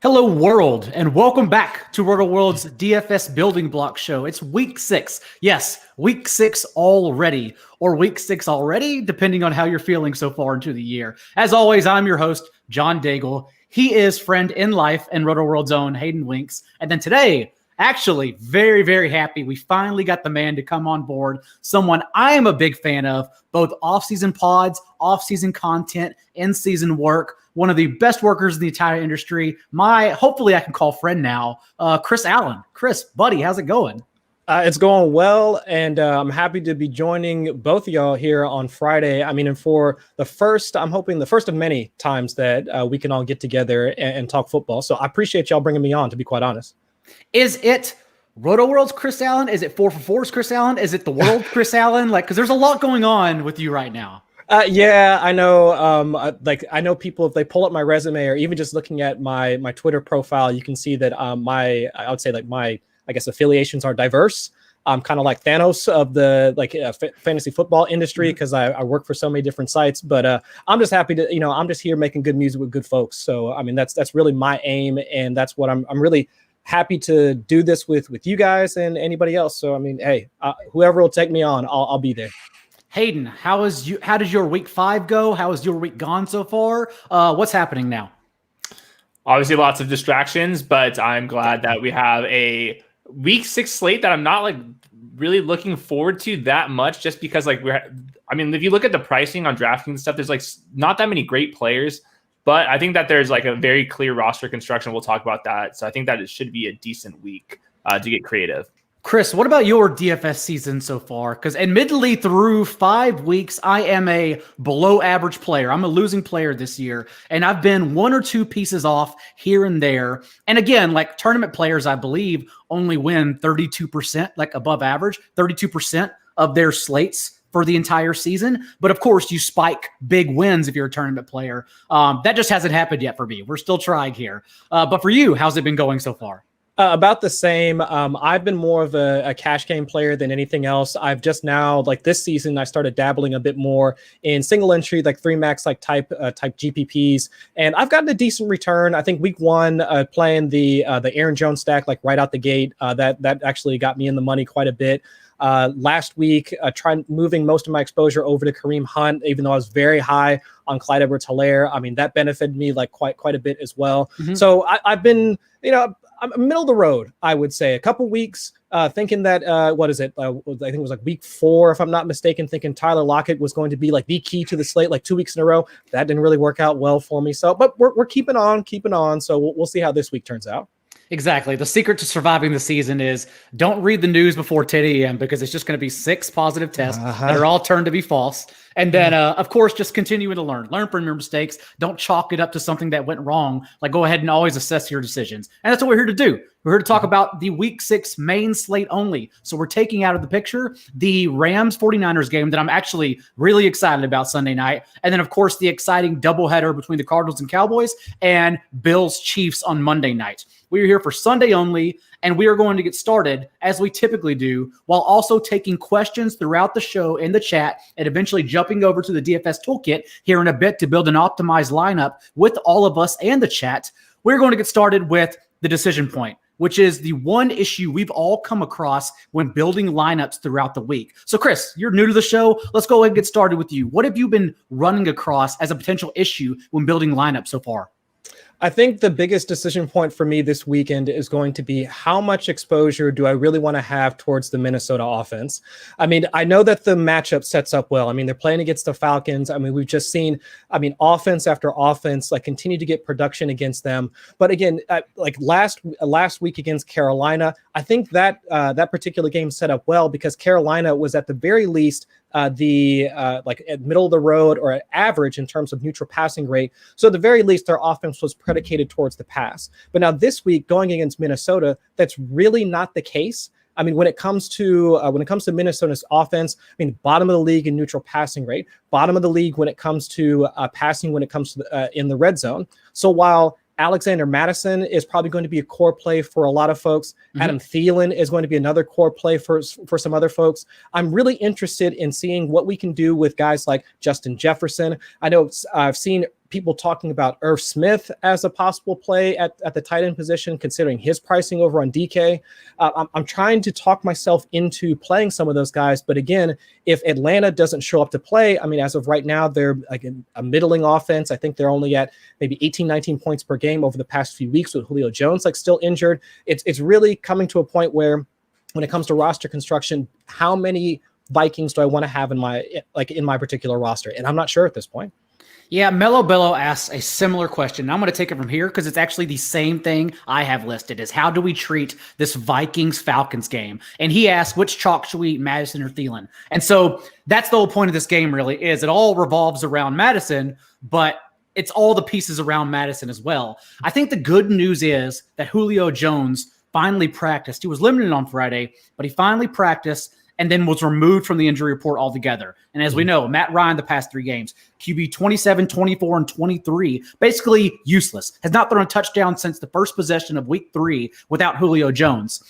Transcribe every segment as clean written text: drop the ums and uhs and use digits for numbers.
Hello, world, and welcome back to Roto World's DFS Building Block Show. It's week 6. Yes, week 6 already, or week 6 already, depending on how you're feeling so far into the year. As always, I'm your host, John Daigle. He is friend in life and Roto World's own Hayden Winks. And then today, actually, very, very happy we finally got the man to come on board. Someone I am a big fan of, both off-season pods, off-season content, in-season work. One of the best workers in the entire industry. Hopefully I can call friend now, Chris Allen. Chris, buddy, how's it going? It's going well, and I'm happy to be joining both of y'all here on Friday. And for the first, I'm hoping the first of many times that we can all get together and talk football. So I appreciate y'all bringing me on, to be quite honest. Is it Roto World's Chris Allen? Is it 4for4's Chris Allen? Is it the world Chris Allen? Because there's a lot going on with you right now. Yeah, I know. I know people, if they pull up my resume or even just looking at my Twitter profile, you can see that I would say my affiliations are diverse. I'm kind of like Thanos of the fantasy football industry because I work for so many different sites. But I'm just happy to, I'm just here making good music with good folks. So that's really my aim, and that's what I'm really happy to do this with you guys and anybody else. So hey, whoever will take me on, I'll be there. Hayden, how does your week 5 go? How has your week gone so far? What's happening now? Obviously, lots of distractions, but I'm glad that we have a week 6 slate that I'm not really looking forward to that much, just because if you look at the pricing on DraftKings and stuff, there's not that many great players, but I think that there's a very clear roster construction. We'll talk about that. So I think that it should be a decent week to get creative. Chris, what about your DFS season so far? Because admittedly, through 5 weeks, I am a below average player. I'm a losing player this year, and I've been 1 or 2 pieces off here and there. And again, tournament players, I believe, only win 32%, above average, 32% of their slates for the entire season. But of course, you spike big wins if you're a tournament player. That just hasn't happened yet for me. We're still trying here. But for you, how's it been going so far? About the same. I've been more of a cash game player than anything else. I've just now, this season, I started dabbling a bit more in single entry, 3 max type GPPs, and I've gotten a decent return. I think week 1, playing the Aaron Jones stack right out the gate, that actually got me in the money quite a bit. Last week, trying moving most of my exposure over to Kareem Hunt, even though I was very high on Clyde Edwards-Helaire. That benefited me quite a bit as well. Mm-hmm. So I've been, I'm middle of the road, I would say. A couple weeks thinking that, I think it was week 4, if I'm not mistaken, thinking Tyler Lockett was going to be the key to the slate 2 weeks in a row. That didn't really work out well for me. So, but we're keeping on. So we'll see how this week turns out. Exactly. The secret to surviving the season is don't read the news before 10 a.m. because it's just going to be 6 positive tests that are all turned to be false. And then, of course, just continuing to learn from your mistakes. Don't chalk it up to something that went wrong. Go ahead and always assess your decisions. And that's what we're here to do. We're here to talk about the week 6 main slate only. So we're taking out of the picture the Rams 49ers game that I'm actually really excited about Sunday night. And then, of course, the exciting doubleheader between the Cardinals and Cowboys and Bills Chiefs on Monday night. We are here for Sunday only, and we are going to get started, as we typically do, while also taking questions throughout the show in the chat and eventually jumping over to the DFS Toolkit here in a bit to build an optimized lineup with all of us and the chat. We're going to get started with the decision point, which is the one issue we've all come across when building lineups throughout the week. So, Chris, you're new to the show. Let's go ahead and get started with you. What have you been running across as a potential issue when building lineups so far? I think the biggest decision point for me this weekend is going to be how much exposure do I really want to have towards the Minnesota offense? I know that the matchup sets up well. They're playing against the Falcons. We've just seen, offense after offense, continue to get production against them. But again, last week against Carolina, I think that that particular game set up well because Carolina was at the very least at middle of the road or at average in terms of neutral passing rate. So at the very least, their offense was predicated towards the pass. But now this week, going against Minnesota, that's really not the case. When it comes to Minnesota's offense, bottom of the league in neutral passing rate, bottom of the league when it comes to passing, when it comes to in the red zone. So while Alexander Mattison is probably going to be a core play for a lot of folks. Mm-hmm. Adam Thielen is going to be another core play for some other folks. I'm really interested in seeing what we can do with guys like Justin Jefferson. I know I've seen people talking about Irv Smith as a possible play at the tight end position, considering his pricing over on DK. I'm trying to talk myself into playing some of those guys. But again, if Atlanta doesn't show up to play, I mean, as of right now, they're like a middling offense. I think they're only at maybe 18, 19 points per game over the past few weeks with Julio Jones like still injured. It's really coming to a point where when it comes to roster construction, how many Vikings do I want to have in my particular roster? And I'm not sure at this point. Yeah, Mellow Bello asks a similar question. I'm going to take it from here because it's actually the same thing I have listed is how do we treat this Vikings-Falcons game? And he asked, which chalk should we eat, Madison or Thielen? And so that's the whole point of this game really is it all revolves around Madison, but it's all the pieces around Madison as well. I think the good news is that Julio Jones finally practiced. He was limited on Friday, but he finally practiced and then was removed from the injury report altogether. And as we know, Matt Ryan, the past 3 games, QB 27, 24, and 23, basically useless. Has not thrown a touchdown since the first possession of week 3 without Julio Jones.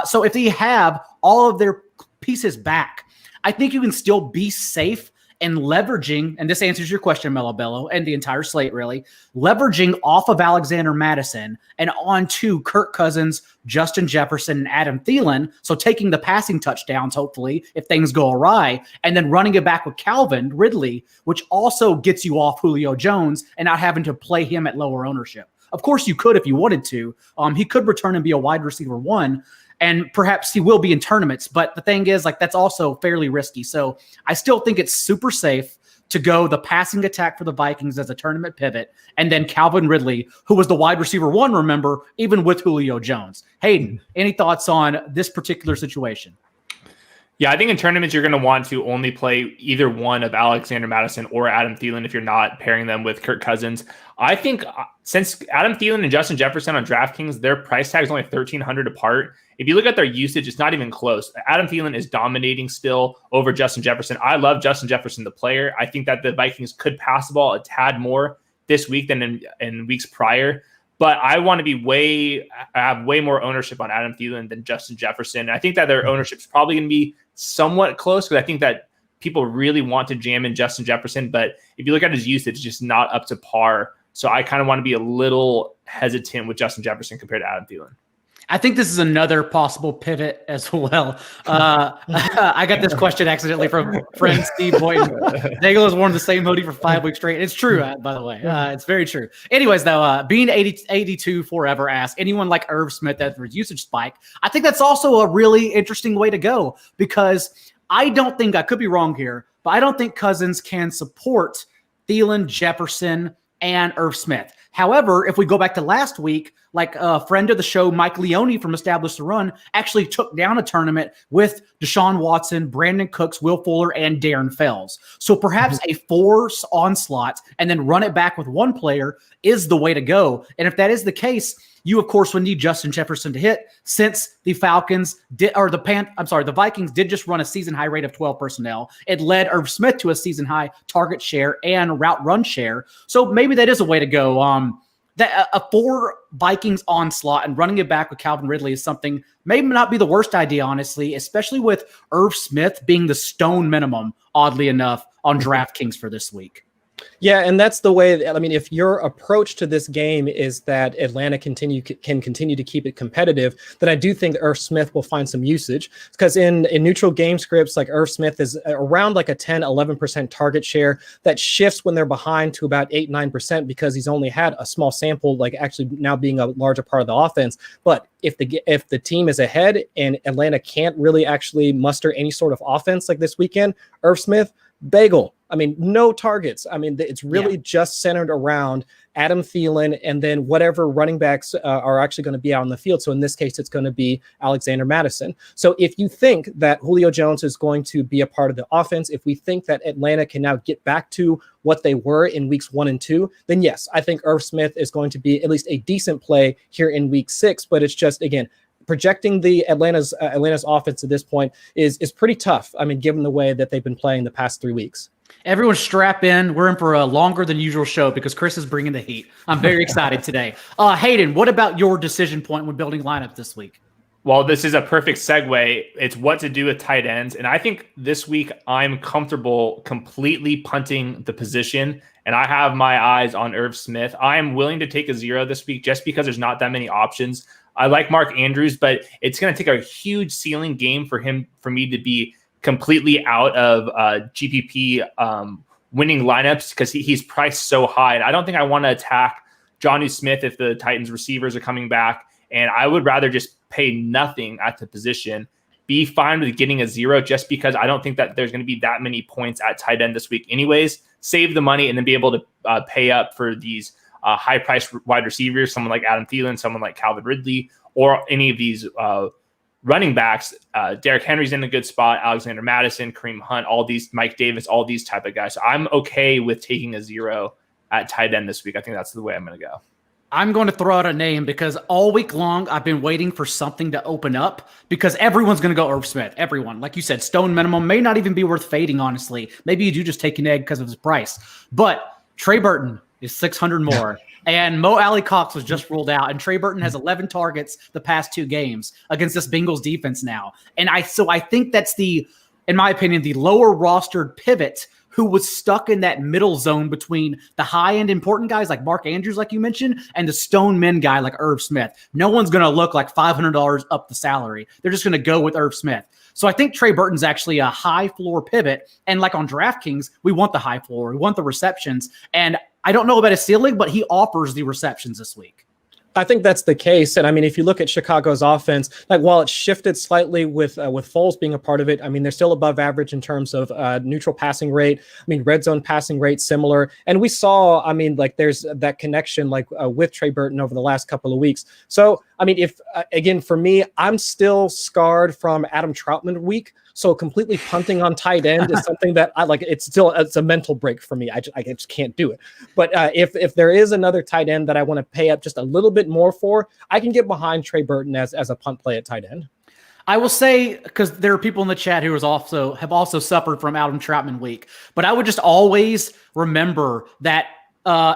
So if they have all of their pieces back, I think you can still be safe and leveraging, and this answers your question, Mellow Bello, and the entire slate really, leveraging off of Alexander Mattison and onto Kirk Cousins, Justin Jefferson, and Adam Thielen. So taking the passing touchdowns, hopefully, if things go awry, and then running it back with Calvin Ridley, which also gets you off Julio Jones and not having to play him at lower ownership. Of course, you could if you wanted to. He could return and be a wide receiver 1. And perhaps he will be in tournaments, but the thing is, like, that's also fairly risky. So I still think it's super safe to go the passing attack for the Vikings as a tournament pivot, and then Calvin Ridley, who was the wide receiver 1, remember, even with Julio Jones. Hayden, any thoughts on this particular situation? Yeah, I think in tournaments, you're going to want to only play either one of Alexander Mattison or Adam Thielen if you're not pairing them with Kirk Cousins. I think since Adam Thielen and Justin Jefferson on DraftKings, their price tag is only $1,300 apart. If you look at their usage, it's not even close. Adam Thielen is dominating still over Justin Jefferson. I love Justin Jefferson, the player. I think that the Vikings could pass the ball a tad more this week than in weeks prior. But I want to have way more ownership on Adam Thielen than Justin Jefferson. And I think that their ownership is probably going to be somewhat close because I think that people really want to jam in Justin Jefferson. But if you look at his usage, it's just not up to par. So I kind of want to be a little hesitant with Justin Jefferson compared to Adam Thielen. I think this is another possible pivot as well. I got this question accidentally from friend Steve Boynton. Nagel has worn the same hoodie for 5 weeks straight. It's true, by the way. It's very true. Anyways, though, being 82 forever asked, anyone like Irv Smith that for usage spike? I think that's also a really interesting way to go because I don't think, I could be wrong here, but I don't think Cousins can support Thielen, Jefferson, and Irv Smith. However, if we go back to last week, like a friend of the show, Mike Leone from Established the Run, actually took down a tournament with Deshaun Watson, Brandon Cooks, Will Fuller, and Darren Fells. So perhaps a force onslaught and then run it back with one player is the way to go. And if that is the case, you, of course, would need Justin Jefferson to hit since the the Vikings did just run a season high rate of 12 personnel. It led Irv Smith to a season high target share and route run share. So maybe that is a way to go. That a 4 Vikings onslaught and running it back with Calvin Ridley is something maybe not be the worst idea, honestly, especially with Irv Smith being the stone minimum, oddly enough, on DraftKings for this week. Yeah, and that's the way. I mean, if your approach to this game is that Atlanta can continue to keep it competitive, then I do think Irv Smith will find some usage because in neutral game scripts, like Irv Smith is around like a 10, 11% target share that shifts when they're behind to about 8, 9% because he's only had a small sample, like actually now being a larger part of the offense. But if the team is ahead and Atlanta can't really actually muster any sort of offense like this weekend, Irv Smith, bagel. I mean, no targets. I mean, it's really just centered around Adam Thielen and then whatever running backs are actually going to be out on the field. So in this case, it's going to be Alexander Mattison. So if you think that Julio Jones is going to be a part of the offense, if we think that Atlanta can now get back to what they were in weeks 1 and 2, then yes, I think Irv Smith is going to be at least a decent play here in week 6. But it's just, again, projecting the Atlanta's offense at this point is pretty tough. I mean, given the way that they've been playing the past 3 weeks. Everyone strap in. We're in for a longer than usual show because Chris is bringing the heat. I'm very excited today. Hayden, what about your decision point when building lineup this week? Well, this is a perfect segue. It's what to do with tight ends. And I think this week I'm comfortable completely punting the position. And I have my eyes on Irv Smith. I am willing to take a 0 this week just because there's not that many options. I like Mark Andrews, but it's going to take a huge ceiling game for me to be completely out of GPP winning lineups because he's priced so high. And I don't think I want to attack Jonnu Smith if the Titans receivers are coming back. And I would rather just pay nothing at the position, be fine with getting a 0 just because I don't think that there's going to be that many points at tight end this week anyways. Save the money and then be able to pay up for these high-priced wide receivers, someone like Adam Thielen, someone like Calvin Ridley, or any of these running backs. Derrick Henry's in a good spot, Alexander Madison, Kareem Hunt, all these, Mike Davis, all these type of guys. So I'm okay with taking a 0 at tight end this week. I think that's the way I'm going to go. I'm going to throw out a name because all week long I've been waiting for something to open up because everyone's going to go Irv Smith. Everyone. Like you said, stone minimum may not even be worth fading, honestly. Maybe you do just take an egg because of his price. But Trey Burton is 600 more. And Mo Alley Cox was just ruled out. And Trey Burton has 11 targets the past 2 games against this Bengals defense now. And I think that's in my opinion, the lower rostered pivot who was stuck in that middle zone between the high-end important guys like Mark Andrews, like you mentioned, and the stone men guy like Irv Smith. No one's going to look like $500 up the salary. They're just going to go with Irv Smith. So I think Trey Burton's actually a high floor pivot. And like on DraftKings, we want the high floor. We want the receptions. And I don't know about his ceiling, but he offers the receptions this week. I think that's the case. And I mean, if you look at Chicago's offense, like while it shifted slightly with Foles being a part of it, I mean, they're still above average in terms of neutral passing rate. I mean, red zone passing rate, similar. And we saw, I mean, like there's that connection like with Trey Burton over the last couple of weeks. So, I mean, if again, for me, I'm still scarred from Adam Troutman week. So completely punting on tight end is something that I like. It's a mental break for me. I just can't do it. But if there is another tight end that I want to pay up just a little bit more for, I can get behind Trey Burton as a punt play at tight end. I will say, because there are people in the chat who have also suffered from Adam Troutman week, but I would just always remember that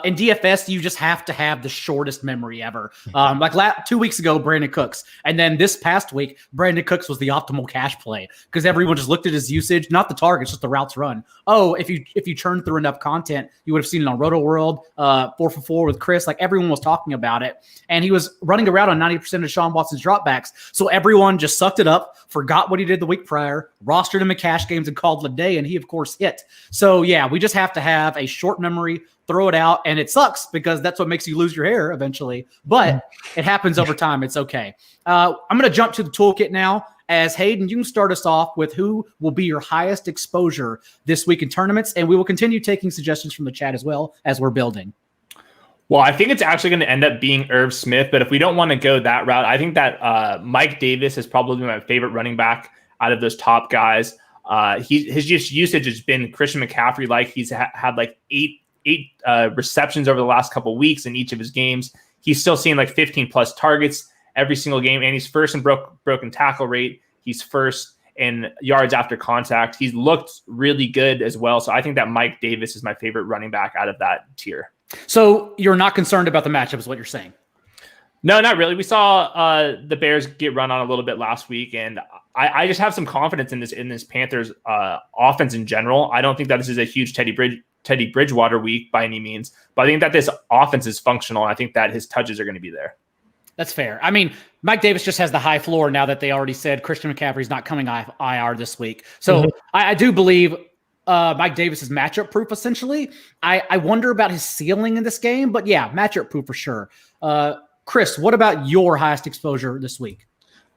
in DFS, you just have to have the shortest memory ever. Like 2 weeks ago, Brandon Cooks. And then this past week, Brandon Cooks was the optimal cash play because everyone just looked at his usage, not the targets, just the routes run. Oh, if you churn through enough content, you would have seen it on Roto World, 4 for 4 with Chris. Like everyone was talking about it. And he was running around on 90% of Sean Watson's dropbacks. So everyone just sucked it up, forgot what he did the week prior, rostered him in cash games and called it a day. And he, of course, hit. So, yeah, we just have to have a short memory, throw it out, and it sucks because that's what makes you lose your hair eventually. But it happens over time. It's okay. I'm going to jump to the toolkit now. As Hayden, you can start us off with who will be your highest exposure this week in tournaments, and we will continue taking suggestions from the chat as well as we're building. Well, I think it's actually going to end up being Irv Smith, but if we don't want to go that route, I think that Mike Davis is probably my favorite running back out of those top guys. His usage has been Christian McCaffrey, like he's had like eight receptions over the last couple of weeks in each of his games. He's still seeing like 15 plus targets every single game, and he's first in broken tackle rate. He's first in yards after contact. He's looked really good as well. So I think that Mike Davis is my favorite running back out of that tier. So you're not concerned about the matchup is what you're saying? No, not really. We saw the Bears get run on a little bit last week, and I just have some confidence in this Panthers offense in general. I don't think that this is a huge Teddy Bridgewater week by any means, but I think that this offense is functional, and I think that his touches are going to be there. That's fair. I mean, Mike Davis just has the high floor now that they already said Christian McCaffrey's not coming IR this week. So I do believe Mike Davis is matchup proof, essentially. I wonder about his ceiling in this game, but yeah, matchup proof for sure. Chris, what about your highest exposure this week?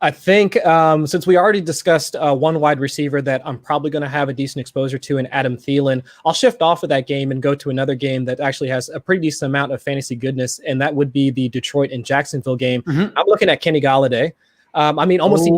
I think since we already discussed one wide receiver that I'm probably going to have a decent exposure to in Adam Thielen, I'll shift off of that game and go to another game that actually has a pretty decent amount of fantasy goodness, and that would be the Detroit and Jacksonville game. I'm looking at Kenny Golladay. I mean, almost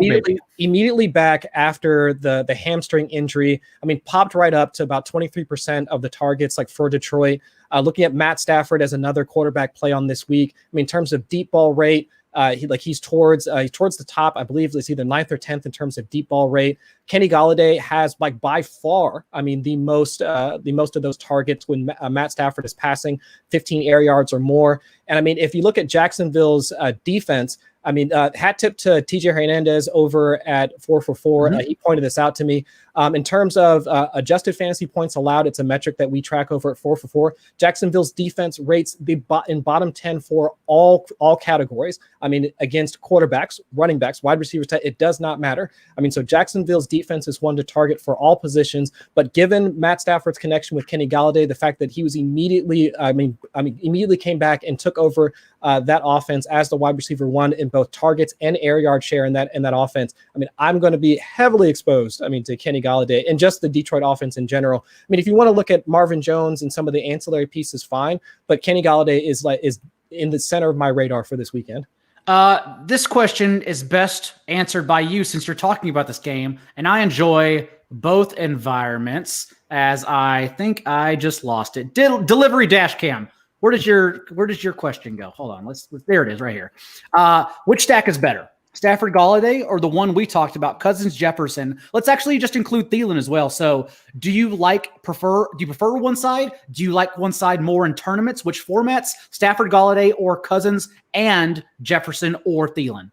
immediately back after the hamstring injury. I mean, popped right up to about 23% of the targets, like for Detroit. Looking at Matt Stafford as another quarterback play on this week. I mean, in terms of deep ball rate, he's towards the top. I believe it's either 9th or 10th in terms of deep ball rate. Kenny Golladay has like by far, I mean, the most of those targets when Matt Stafford is passing 15 air yards or more. And I mean, if you look at Jacksonville's defense, I mean, hat tip to TJ Hernandez over at 444. He pointed this out to me. In terms of adjusted fantasy points allowed, it's a metric that we track over at 444. Jacksonville's defense rates in bottom 10 for all categories. I mean, against quarterbacks, running backs, wide receivers, it does not matter. I mean, so Jacksonville's defense is one to target for all positions. But given Matt Stafford's connection with Kenny Golladay, the fact that he was immediately came back and took over that offense as the wide receiver one in both targets and air yard share in that offense. I mean, I'm going to be heavily exposed, to Kenny Golladay and just the Detroit offense in general. I mean, if you want to look at Marvin Jones and some of the ancillary pieces, fine, but Kenny Golladay is in the center of my radar for this weekend. This question is best answered by you since you're talking about this game, and I enjoy both environments. As I think I just lost it. Delivery dash cam. Where does your question go? Hold on. There it is right here. Which stack is better? Stafford Golladay or the one we talked about, Cousins Jefferson? Let's actually just include Thielen as well. So do you prefer one side? Do you like one side more in tournaments? Which formats? Stafford Golladay or Cousins and Jefferson or Thielen?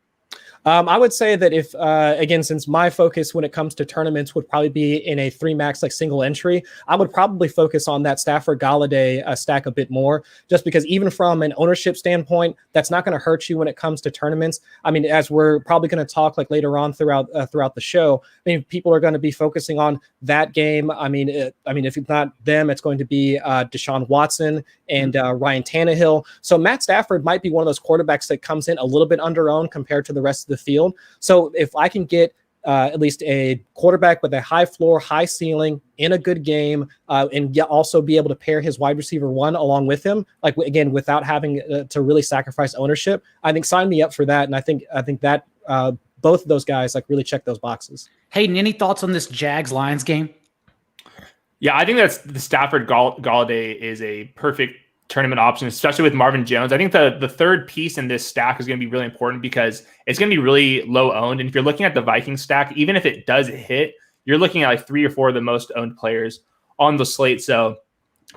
I would say that if, again, since my focus when it comes to tournaments would probably be in a 3-max, single entry, I would probably focus on that Stafford Golladay stack a bit more, just because even from an ownership standpoint, that's not going to hurt you when it comes to tournaments. I mean, as we're probably going to talk later on throughout the show, I mean, people are going to be focusing on that game. I mean, if it's not them, it's going to be Deshaun Watson and Ryan Tannehill. So Matt Stafford might be one of those quarterbacks that comes in a little bit under-owned compared to the rest of the field. So if I can get at least a quarterback with a high floor, high ceiling in a good game, and also be able to pair his wide receiver one along with him, again, without having to really sacrifice ownership, I think sign me up for that. And I think that both of those guys really check those boxes. Hayden, any thoughts on this Jags-Lions game? Yeah, I think that's the Stafford Golladay is a perfect tournament option, especially with Marvin Jones. I think the third piece in this stack is going to be really important because it's going to be really low owned. And if you're looking at the Vikings stack, even if it does hit, you're looking at 3 or 4 of the most owned players on the slate. So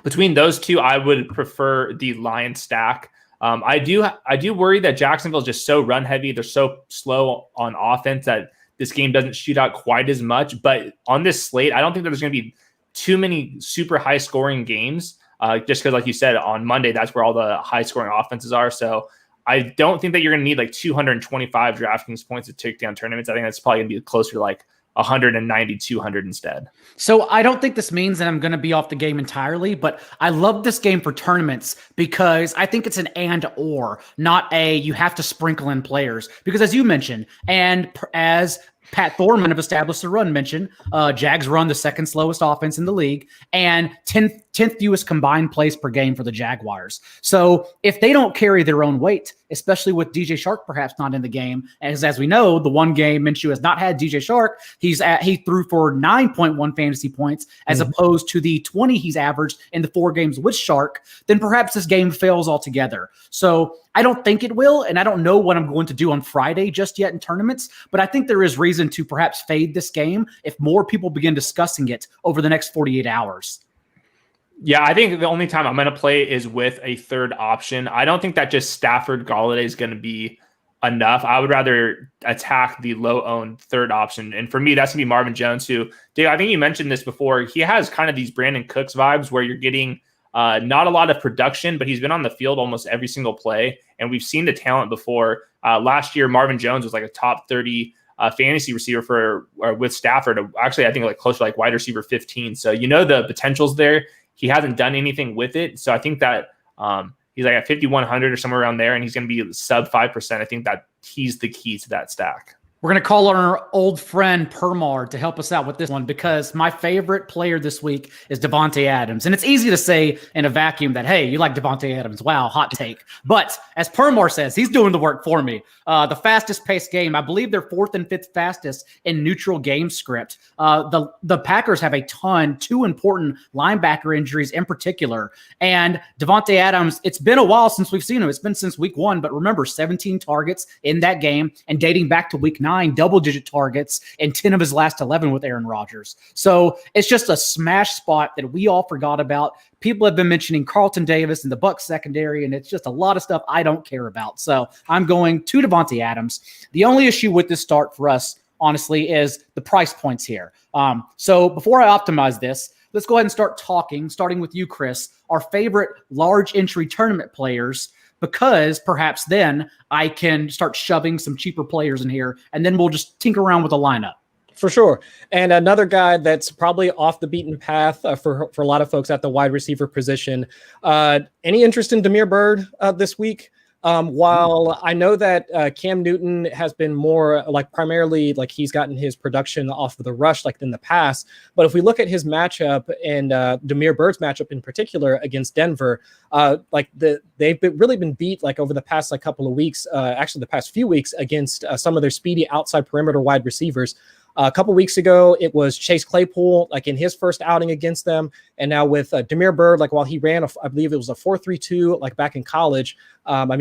between those two, I would prefer the Lions stack. I do worry that Jacksonville is just so run heavy. They're so slow on offense that this game doesn't shoot out quite as much. But on this slate, I don't think that there's going to be too many super high scoring games. Just because, like you said, on Monday, that's where all the high-scoring offenses are. So I don't think that you're going to need 225 DraftKings points to take down tournaments. I think that's probably going to be closer to 190, 200 instead. So I don't think this means that I'm going to be off the game entirely, but I love this game for tournaments because I think it's an and/or, not a you have to sprinkle in players. Because as you mentioned, and as Pat Thorman of Established the Run mentioned, Jags run the second slowest offense in the league and 10th fewest combined plays per game for the Jaguars. So if they don't carry their own weight, especially with DJ Shark perhaps not in the game, as we know, the one game Minshew has not had DJ Shark, he threw for 9.1 fantasy points as opposed to the 20 he's averaged in the 4 games with Shark, then perhaps this game fails altogether. So I don't think it will, and I don't know what I'm going to do on Friday just yet in tournaments, but I think there is reason to perhaps fade this game if more people begin discussing it over the next 48 hours. Yeah, I think the only time I'm going to play is with a third option. I don't think that just Stafford Golladay is going to be enough. I would rather attack the low-owned third option. And for me, that's going to be Marvin Jones, who, Dave, I think you mentioned this before. He has kind of these Brandon Cooks vibes where you're getting not a lot of production, but he's been on the field almost every single play. And we've seen the talent before. Last year, Marvin Jones was a top 30 fantasy receiver with Stafford. Actually, I think close to wide receiver 15. So the potential's there. He hasn't done anything with it. So I think that he's at 5,100 or somewhere around there, and he's going to be sub 5%. I think that he's the key to that stack. We're going to call on our old friend Permar to help us out with this one because my favorite player this week is Davante Adams. And it's easy to say in a vacuum that, hey, you like Davante Adams. Wow, hot take. But as Permar says, he's doing the work for me. The fastest paced game, I believe they're 4th and 5th fastest in neutral game script. The Packers have 2 important linebacker injuries in particular. And Davante Adams, it's been a while since we've seen him. It's been since week 1, but remember, 17 targets in that game and dating back to week 9. 9 double-digit targets in 10 of his last 11 with Aaron Rodgers. So it's just a smash spot that we all forgot about. People have been mentioning Carlton Davis and the Bucs secondary, and it's just a lot of stuff I don't care about. So I'm going to Davante Adams. The only issue with this start for us, honestly, is the price points here. So before I optimize this, let's go ahead and start talking, starting with you, Chris, our favorite large entry tournament players, because perhaps then I can start shoving some cheaper players in here, and then we'll just tinker around with the lineup. For sure. And another guy that's probably off the beaten path for a lot of folks at the wide receiver position. Any interest in Damiere Byrd this week? While I know that Cam Newton has been more like primarily like he's gotten his production off of the rush like in the past, but if we look at his matchup and Damiere Byrd's matchup in particular against Denver, they've really been beat like over the past like couple of weeks, actually the past few weeks against some of their speedy outside perimeter wide receivers. A couple weeks ago, it was Chase Claypool, like in his first outing against them. And now with Damiere Byrd, like while he ran, I believe it was a 4.32, like back in college.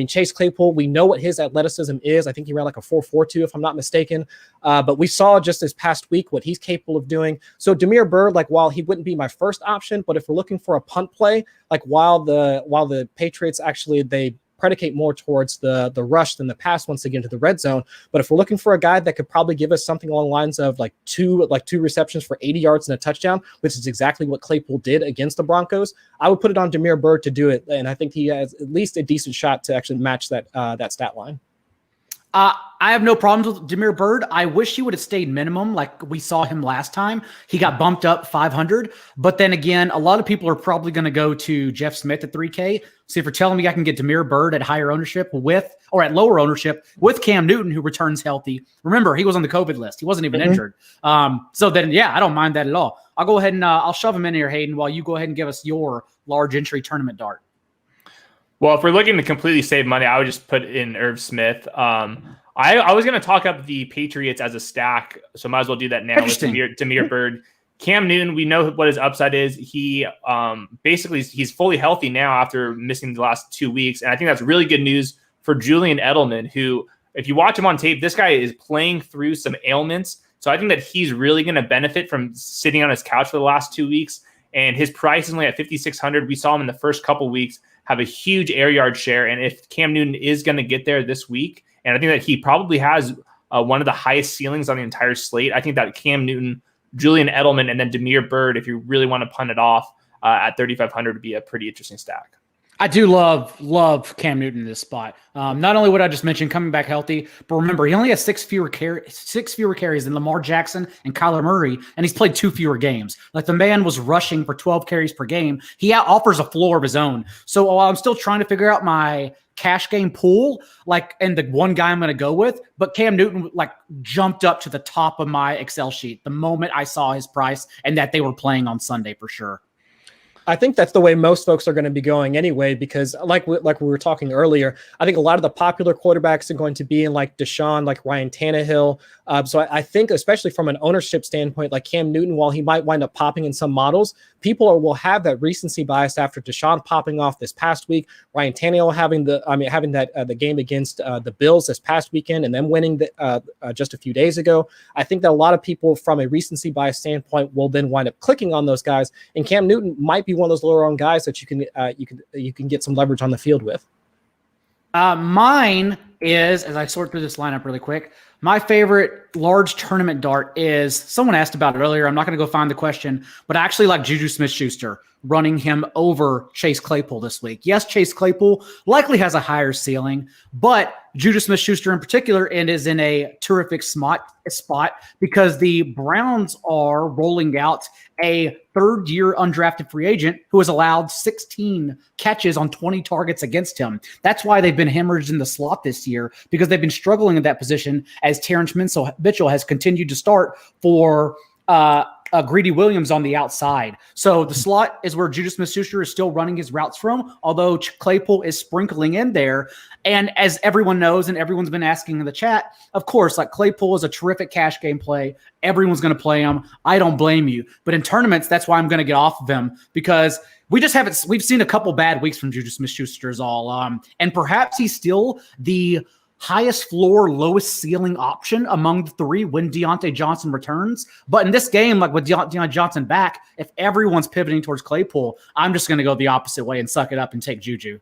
Chase Claypool, we know what his athleticism is. I think he ran like a 4.42, if I'm not mistaken. But we saw just this past week what he's capable of doing. So Damiere Byrd, like while he wouldn't be my first option, but if we're looking for a punt play, like while the Patriots actually, they predicate more towards the rush than the pass once they get into the red zone. But if we're looking for a guy that could probably give us something along the lines of like two receptions for 80 yards and a touchdown, which is exactly what Claypool did against the Broncos, I would put it on Damiere Byrd to do it. And I think he has at least a decent shot to actually match that stat line. I have no problems with Damiere Byrd. I wish he would have stayed minimum like we saw him last time. He got bumped up 500. But then again, a lot of people are probably going to go to Jeff Smith at 3K. So if you're telling me I can get Damiere Byrd at higher ownership or at lower ownership with Cam Newton, who returns healthy. Remember, he was on the COVID list. He wasn't even injured. So then, yeah, I don't mind that at all. I'll go ahead and I'll shove him in here, Hayden, while you go ahead and give us your large entry tournament dart. Well, if we're looking to completely save money, I would just put in Irv Smith. I was going to talk up the Patriots as a stack, so might as well do that now with Damiere Byrd. Cam Newton, we know what his upside is. He basically he's fully healthy now after missing the last 2 weeks, and I think that's really good news for Julian Edelman, who, if you watch him on tape, this guy is playing through some ailments. So I think that he's really going to benefit from sitting on his couch for the last 2 weeks, and his price is only at 5,600. We saw him in the first couple weeks have a huge air yard share. And if Cam Newton is going to get there this week, and I think that he probably has one of the highest ceilings on the entire slate, I think that Cam Newton, Julian Edelman, and then Damiere Byrd, if you really want to punt it off at 3,500, would be a pretty interesting stack. I do love Cam Newton in this spot. Not only what I just mentioned, coming back healthy, but remember, he only has six fewer carries than Lamar Jackson and Kyler Murray, and he's played 2 fewer games. Like, the man was rushing for 12 carries per game. He offers a floor of his own. So while I'm still trying to figure out my cash game pool, and the one guy I'm going to go with, but Cam Newton jumped up to the top of my Excel sheet the moment I saw his price and that they were playing on Sunday for sure. I think that's the way most folks are going to be going anyway, because like we were talking earlier, I think a lot of the popular quarterbacks are going to be in like Deshaun, like Ryan Tannehill. So I think, especially from an ownership standpoint, like Cam Newton, while he might wind up popping in some models, people will have that recency bias after Deshaun popping off this past week, Ryan Tannehill having the game against the Bills this past weekend and then winning just a few days ago. I think that a lot of people from a recency bias standpoint will then wind up clicking on those guys, and Cam Newton might be one of those lower owned guys that you can get some leverage on the field with. Mine is, as I sort through this lineup really quick, my favorite large tournament dart is, someone asked about it earlier. I'm not going to go find the question, but I actually like Juju Smith-Schuster, running him over Chase Claypool this week. Yes, Chase Claypool likely has a higher ceiling, but Juju Smith-Schuster in particular, and is in a terrific spot because the Browns are rolling out a third-year undrafted free agent who has allowed 16 catches on 20 targets against him. That's why they've been hemorrhaged in the slot this year, because they've been struggling in that position as Terrence Mitchell has continued to start for Greedy Williams on the outside. So the slot is where Juju Smith-Schuster is still running his routes from, although Claypool is sprinkling in there. And as everyone knows, and everyone's been asking in the chat, of course, Claypool is a terrific cash game play. Everyone's going to play him. I don't blame you. But in tournaments, that's why I'm going to get off of him, because we've seen a couple bad weeks from Juju Smith-Schuster is all. And perhaps he's still the highest floor, lowest ceiling option among the three when Deontay Johnson returns. But in this game, like with Deontay Johnson back, if everyone's pivoting towards Claypool, I'm just going to go the opposite way and suck it up and take Juju.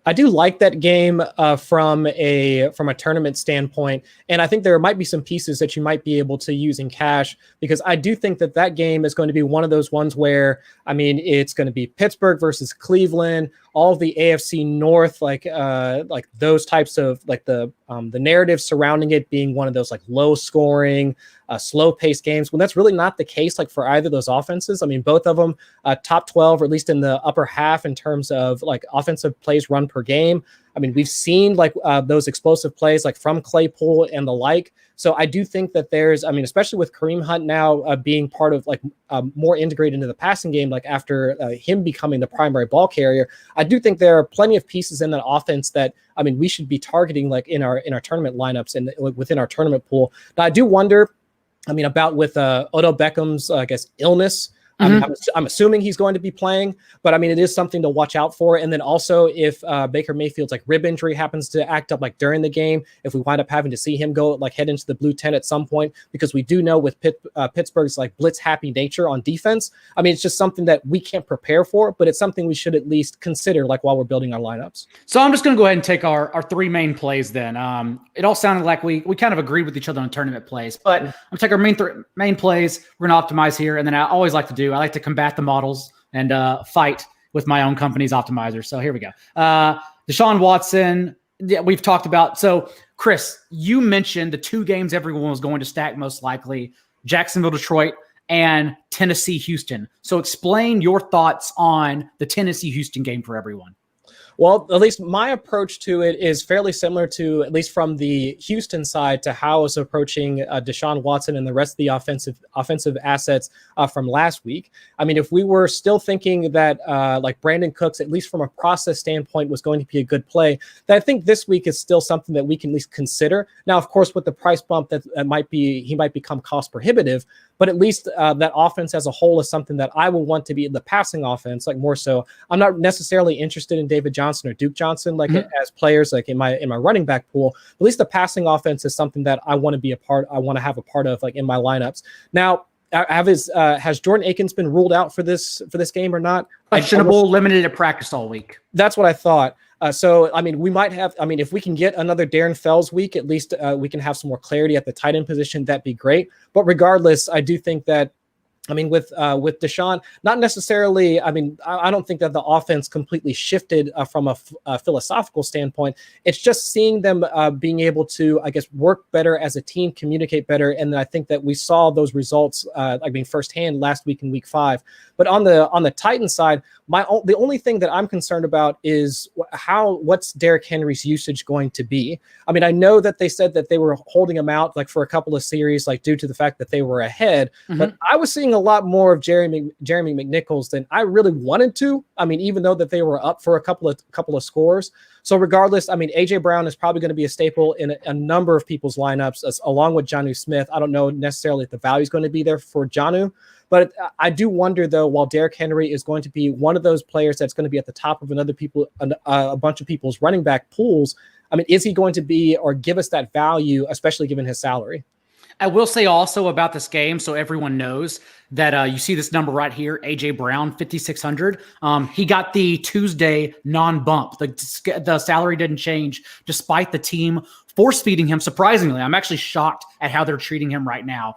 I do like that game from a tournament standpoint, and I think there might be some pieces that you might be able to use in cash, because I do think that game is going to be one of those ones where, I mean, it's going to be Pittsburgh versus Cleveland, all of the AFC North, like those types of like the narrative surrounding it being one of those like low scoring, slow paced games, when that's really not the case. Like for either of those offenses, I mean, both of them top 12, or at least in the upper half in terms of like offensive plays run per game. I mean, we've seen like those explosive plays like from Claypool and the like. So I do think that there's, I mean, especially with Kareem Hunt now being part of like more integrated into the passing game, like after him becoming the primary ball carrier, I do think there are plenty of pieces in that offense that, I mean, we should be targeting like in our tournament lineups and within our tournament pool. Now I do wonder, I mean, about with Odell Beckham's, I guess, illness. I'm assuming he's going to be playing, but I mean, it is something to watch out for. And then also if Baker Mayfield's like rib injury happens to act up like during the game, if we wind up having to see him go like head into the blue tent at some point, because we do know with Pittsburgh's like blitz happy nature on defense, I mean, it's just something that we can't prepare for, but it's something we should at least consider like while we're building our lineups. So I'm just going to go ahead and take our three main plays then. It all sounded like we kind of agreed with each other on tournament plays, but I'm going to take our main plays. We're going to optimize here. And then I always like to do, I like to combat the models and fight with my own company's optimizer. So here we go. Deshaun Watson, we've talked about. So Chris, you mentioned the two games everyone was going to stack most likely, Jacksonville, Detroit, and Tennessee, Houston. So explain your thoughts on the Tennessee, Houston game for everyone. Well, at least my approach to it is fairly similar to, at least from the Houston side, to how I was approaching Deshaun Watson and the rest of the offensive assets from last week. I mean, if we were still thinking that like Brandon Cooks, at least from a process standpoint, was going to be a good play, then I think this week is still something that we can at least consider. Now, of course, with the price bump that he might become cost prohibitive, but at least that offense as a whole is something that I will want to be in the passing offense, like more so. I'm not necessarily interested in David Johnson or Duke Johnson, like as players, like in my running back pool. At least the passing offense is something that I want to be a part. I want to have a part of, like in my lineups. Now, has Jordan Akins been ruled out for this game or not? Questionable, limited at practice all week. That's what I thought. So, I mean, we might have, I mean, if we can get another Darren Fells week, at least we can have some more clarity at the tight end position. That'd be great. But regardless, I do think that, I mean, with Deshaun, not necessarily, I mean, I don't think that the offense completely shifted from a philosophical standpoint. It's just seeing them being able to, I guess, work better as a team, communicate better. And then I think that we saw those results, I mean, firsthand last week in week 5. But on the Titans side, the only thing that I'm concerned about is what's Derrick Henry's usage going to be. I mean, I know that they said that they were holding him out like for a couple of series, like due to the fact that they were ahead, but I was seeing a lot more of Jeremy McNichols than I really wanted to. I mean, even though that they were up for a couple of scores. So regardless, I mean, AJ Brown is probably going to be a staple in a number of people's lineups, along with Jonnu Smith. I don't know necessarily if the value is going to be there for Jonnu, but I do wonder though, while Derrick Henry is going to be one of those players that's going to be at the top of a bunch of people's running back pools, I mean, is he going to be or give us that value, especially given his salary? I will say also about this game, so everyone knows that you see this number right here, AJ Brown, 5,600. He got the Tuesday non-bump. The salary didn't change despite the team force feeding him. Surprisingly, I'm actually shocked at how they're treating him right now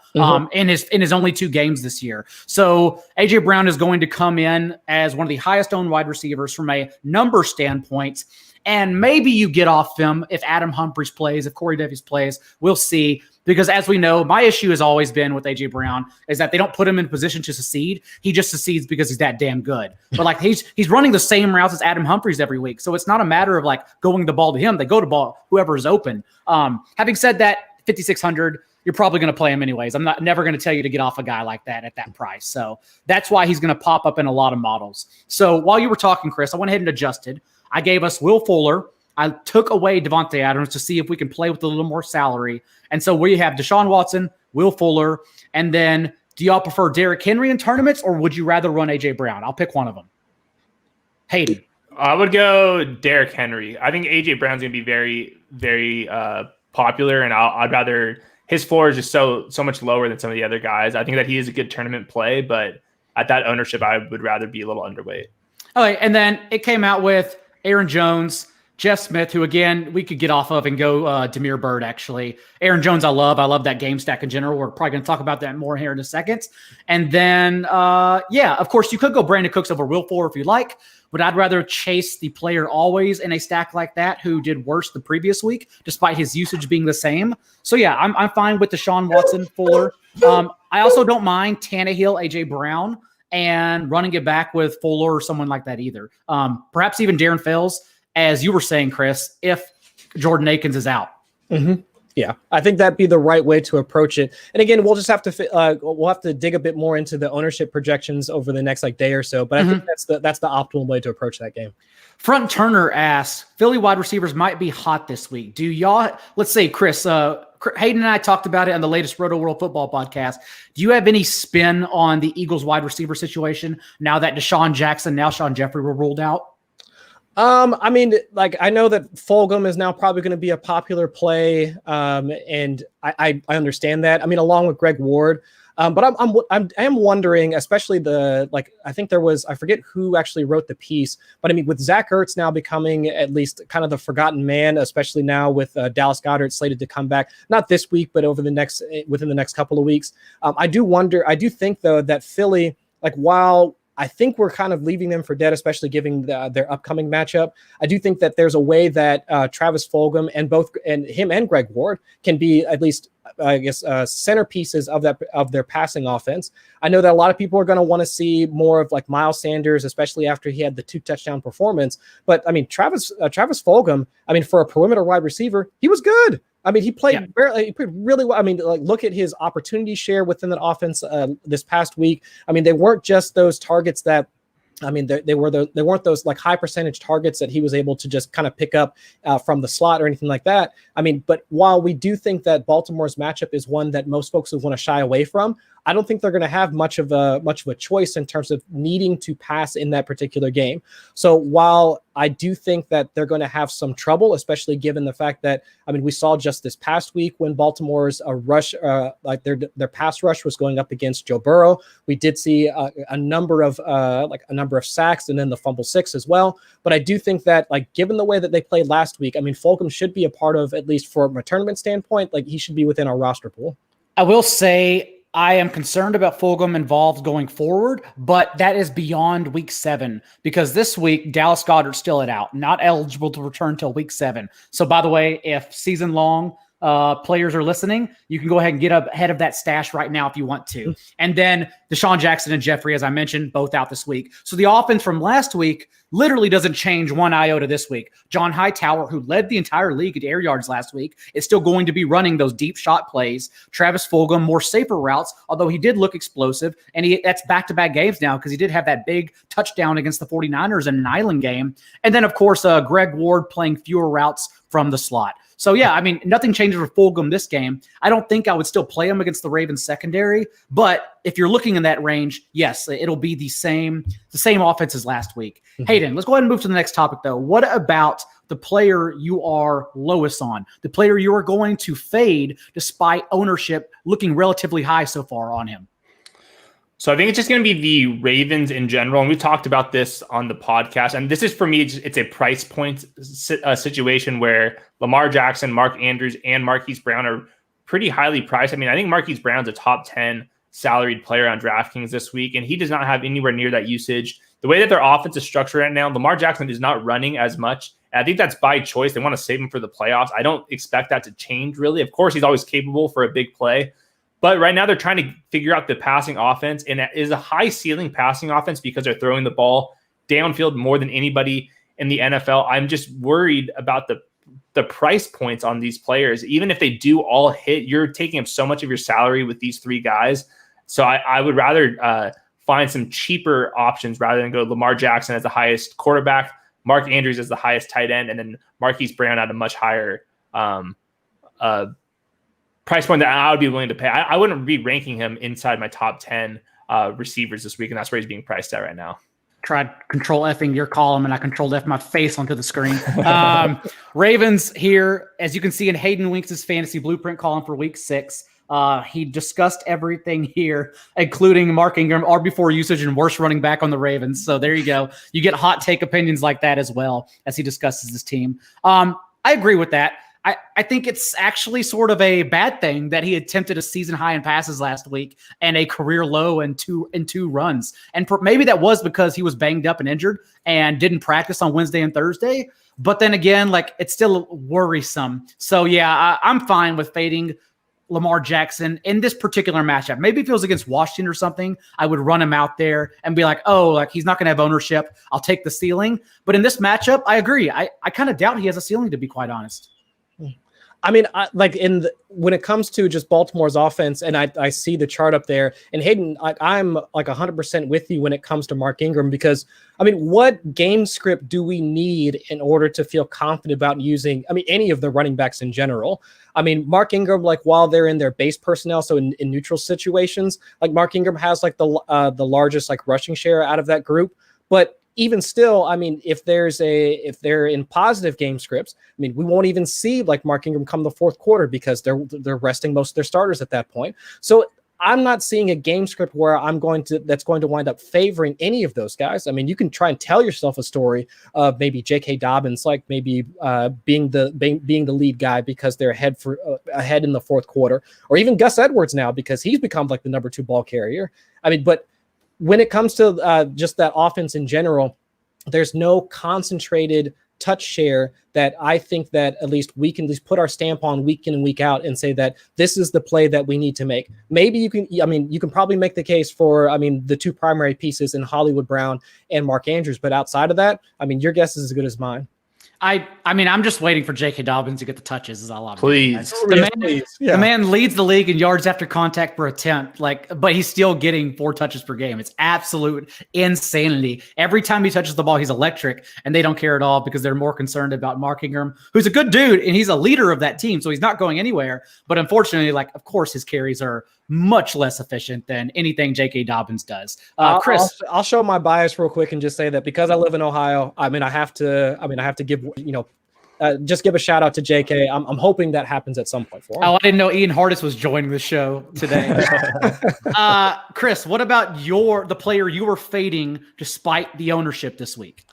in his only 2 games this year. So AJ Brown is going to come in as one of the highest owned wide receivers from a number standpoint. And maybe you get off him if Adam Humphries plays, if Corey Davis plays. We'll see. Because as we know, my issue has always been with AJ Brown is that they don't put him in position to succeed. He just succeeds because he's that damn good. But like he's running the same routes as Adam Humphries every week. So it's not a matter of like going the ball to him. They go to ball whoever is open. Having said that, 5,600, you're probably going to play him anyways. I'm never going to tell you to get off a guy like that at that price. So that's why he's going to pop up in a lot of models. So while you were talking, Chris, I went ahead and adjusted. I gave us Will Fuller. I took away Devontae Adams to see if we can play with a little more salary. And so we have Deshaun Watson, Will Fuller, and then do y'all prefer Derrick Henry in tournaments or would you rather run AJ Brown? I'll pick one of them. Hayden. I would go Derrick Henry. I think AJ Brown's going to be very, very popular, and I'd rather his floor is just so much lower than some of the other guys. I think that he is a good tournament play, but at that ownership, I would rather be a little underweight. Okay, and then it came out with Aaron Jones, Jeff Smith, who again we could get off of and go Damiere Byrd. Actually, Aaron Jones, I love that game stack in general. We're probably going to talk about that more here in a second. And then, of course, you could go Brandon Cooks over Will Fuller if you like, but I'd rather chase the player always in a stack like that who did worse the previous week, despite his usage being the same. So yeah, I'm fine with Deshaun Watson, Fuller. I also don't mind Tannehill, AJ Brown, and running it back with Fuller or someone like that either. Perhaps even Darren Fells, as you were saying, Chris, if Jordan Akins is out. Mm-hmm. Yeah, I think that'd be the right way to approach it. And again, we'll just have to dig a bit more into the ownership projections over the next day or so. But I think that's the optimal way to approach that game. Front Turner asks, Philly wide receivers might be hot this week. Do y'all? Let's say, Chris, Hayden and I talked about it on the latest Roto World Football podcast. Do you have any spin on the Eagles wide receiver situation now that Deshaun Jackson, now Sean Jeffrey were ruled out? I mean, I know that Fulgham is now probably going to be a popular play, and I understand that. I mean, along with Greg Ward, but I am wondering, especially I think I forget who actually wrote the piece, but I mean, with Zach Ertz now becoming at least kind of the forgotten man, especially now with Dallas Goedert slated to come back, not this week, but within the next couple of weeks. I do think though that Philly, while I think we're kind of leaving them for dead, especially given their upcoming matchup. I do think that there's a way that Travis Fulgham and him and Greg Ward can be at least, centerpieces of their passing offense. I know that a lot of people are going to want to see more of Miles Sanders, especially after he had the 2 touchdown performance. But I mean, Travis Fulgham, I mean, for a perimeter wide receiver, he was good. I mean, he played really well. I mean, look at his opportunity share within the offense this past week. I mean, they weren't just those targets that, I mean, they weren't those high percentage targets that he was able to just kind of pick up from the slot or anything like that. I mean, but while we do think that Baltimore's matchup is one that most folks would want to shy away from, I don't think they're going to have much of a choice in terms of needing to pass in that particular game. So while I do think that they're going to have some trouble, especially given the fact that, I mean, we saw just this past week when Baltimore's rush, their pass rush was going up against Joe Burrow. We did see a number of sacks and then the fumble 6 as well. But I do think that given the way that they played last week, I mean, Fulgham should be a part of, at least from a tournament standpoint, he should be within our roster pool. I will say I am concerned about Fulgham involved going forward, but that is beyond week 7 because this week Dallas Goedert's still out, not eligible to return till week 7. So by the way, if season long players are listening, you can go ahead and get ahead of that stash right now if you want to. And then Deshaun Jackson and Jeffrey, as I mentioned, both out this week. So the offense from last week literally doesn't change one iota this week. John Hightower, who led the entire league at air yards last week, is still going to be running those deep shot plays. Travis Fulgham, more safer routes, although he did look explosive. And that's back-to-back games now because he did have that big touchdown against the 49ers in an island game. And then, of course, Greg Ward playing fewer routes from the slot. So, yeah, I mean, nothing changes for Fulgham this game. I don't think I would still play him against the Ravens secondary. But if you're looking in that range, yes, it'll be the same offense as last week. Mm-hmm. Hayden, let's go ahead and move to the next topic, though. What about the player you are lowest on, the player you are going to fade despite ownership looking relatively high so far on him? So I think it's just going to be the Ravens in general. And we talked about this on the podcast. And this is, for me, it's a price point situation where Lamar Jackson, Mark Andrews, and Marquise Brown are pretty highly priced. I mean, I think Marquise Brown's a top 10 salaried player on DraftKings this week, and he does not have anywhere near that usage. The way that their offense is structured right now, Lamar Jackson is not running as much. And I think that's by choice. They want to save him for the playoffs. I don't expect that to change, really. Of course, he's always capable for a big play. But right now they're trying to figure out the passing offense, and it is a high ceiling passing offense because they're throwing the ball downfield more than anybody in the NFL. I'm just worried about the price points on these players. Even if they do all hit, you're taking up so much of your salary with these 3 guys. So I would rather find some cheaper options rather than go Lamar Jackson as the highest quarterback, Mark Andrews as the highest tight end, and then Marquise Brown at a much higher price point that I would be willing to pay. I wouldn't be ranking him inside my top 10 receivers this week, and that's where he's being priced at right now. tried control Fing your column and I controlled F my face onto the screen. Ravens here, as you can see in Hayden Winks' fantasy blueprint column for week 6. He discussed everything here, including Mark Ingram, RB4 usage and worst running back on the Ravens. So there you go. You get hot take opinions like that as well as he discusses his team. I agree with that. I think it's actually sort of a bad thing that he attempted a season high in passes last week and a career low in two runs. And maybe that was because he was banged up and injured and didn't practice on Wednesday and Thursday. But then again, like, it's still worrisome. So yeah, I'm fine with fading Lamar Jackson in this particular matchup. Maybe if it was against Washington or something, I would run him out there and be like, oh, like, he's not going to have ownership. I'll take the ceiling. But in this matchup, I agree. I kind of doubt he has a ceiling, to be quite honest. I mean, when it comes to just Baltimore's offense, and I see the chart up there, and Hayden, I'm like 100% with you when it comes to Mark Ingram, because, I mean, what game script do we need in order to feel confident about using, I mean, any of the running backs in general? I mean, Mark Ingram, like, while they're in their base personnel, so in neutral situations, like, Mark Ingram has like the largest like rushing share out of that group, but even still, I mean, if they're in positive game scripts, I mean, we won't even see like Mark Ingram come the fourth quarter because they're resting most of their starters at that point. So I'm not seeing a game script where that's going to wind up favoring any of those guys. I mean, you can try and tell yourself a story of maybe J.K. Dobbins, like maybe being the lead guy because they're ahead in the fourth quarter, or even Gus Edwards now because he's become like the number 2 ball carrier. I mean, but when it comes to just that offense in general, there's no concentrated touch share that I think that at least we can at least put our stamp on week in and week out and say that this is the play that we need to make. Maybe you can probably make the case for, the 2 primary pieces in Hollywood Brown and Mark Andrews. But outside of that, I mean, your guess is as good as mine. I mean, I'm just waiting for J.K. Dobbins to get the touches. Is all I'm Please. The man leads the league in yards after contact per attempt, but he's still getting 4 touches per game. It's absolute insanity. Every time he touches the ball, he's electric, and they don't care at all because they're more concerned about Mark Ingram, who's a good dude, and he's a leader of that team, so he's not going anywhere. But unfortunately, like, of course, his carries are much less efficient than anything J.K. Dobbins does. Chris, I'll show my bias real quick and just say that because I live in Ohio, I have to give, just give a shout out to J.K. I'm hoping that happens at some point for him. Oh, I didn't know Ian Hardis was joining the show today. Chris, what about the player you were fading despite the ownership this week?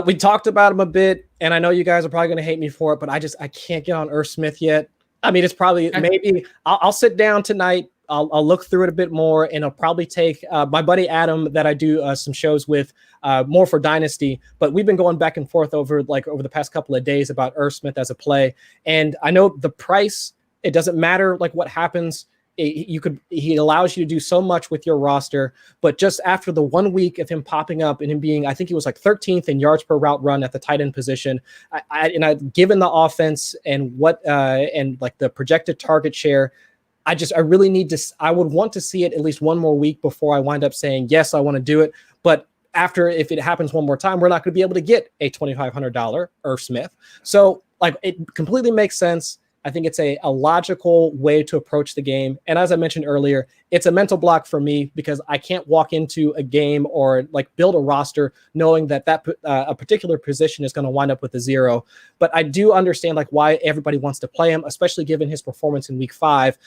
We talked about him a bit, and I know you guys are probably going to hate me for it, but I can't get on Irv Smith yet. I mean, it's probably maybe I'll sit down tonight. I'll look through it a bit more, and I'll probably take my buddy Adam that I do some shows with more for Dynasty. But we've been going back and forth over the past couple of days about Irv Smith as a play. And I know the price, it doesn't matter like what happens. He allows you to do so much with your roster, but just after the 1 week of him popping up and him being, I think he was like 13th in yards per route run at the tight end position. Given the offense and like the projected target share, I really need to, I would want to see it at least one more week before I wind up saying, yes, I want to do it. But if it happens one more time, we're not going to be able to get a $2,500 Irv Smith. So like, it completely makes sense. I think it's a logical way to approach the game. And as I mentioned earlier, it's a mental block for me because I can't walk into a game or like build a roster knowing that a particular position is going to wind up with a 0. But I do understand like why everybody wants to play him, especially given his performance in week 5.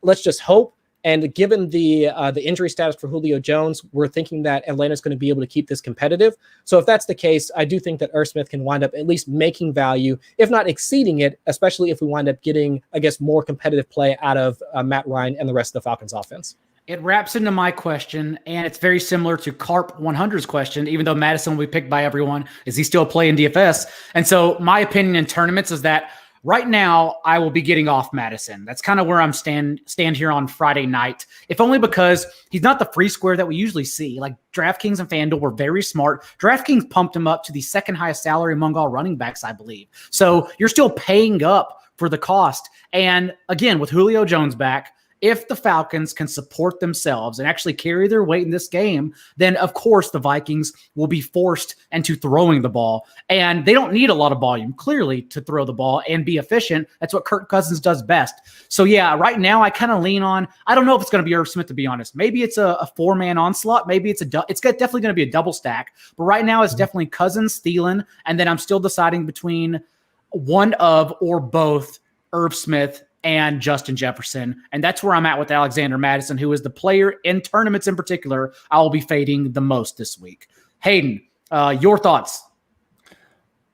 Let's just hope. And given the injury status for Julio Jones, we're thinking that Atlanta's going to be able to keep this competitive. So if that's the case, I do think that Irv Smith can wind up at least making value, if not exceeding it, especially if we wind up getting, I guess, more competitive play out of Matt Ryan and the rest of the Falcons offense. It wraps into my question, and it's very similar to Carp 100's question, even though Madison will be picked by everyone. Is he still playing DFS? And so my opinion in tournaments is that right now, I will be getting off Madison. That's kind of where I'm stand here on Friday night, if only because he's not the free square that we usually see. Like DraftKings and FanDuel were very smart. DraftKings pumped him up to the second highest salary among all running backs, I believe. So you're still paying up for the cost. And again, with Julio Jones back, if the Falcons can support themselves and actually carry their weight in this game, then of course the Vikings will be forced into throwing the ball. And they don't need a lot of volume, clearly, to throw the ball and be efficient. That's what Kirk Cousins does best. So yeah, right now I kind of lean on, I don't know if it's going to be Irv Smith, to be honest. Maybe it's a four-man onslaught. Maybe it's definitely going to be a double stack. But right now it's definitely Cousins, Thielen, and then I'm still deciding between one of or both Irv Smith and Justin Jefferson. And that's where I'm at with Alexander Mattison, who is the player in tournaments in particular I will be fading the most this week. Hayden, your thoughts?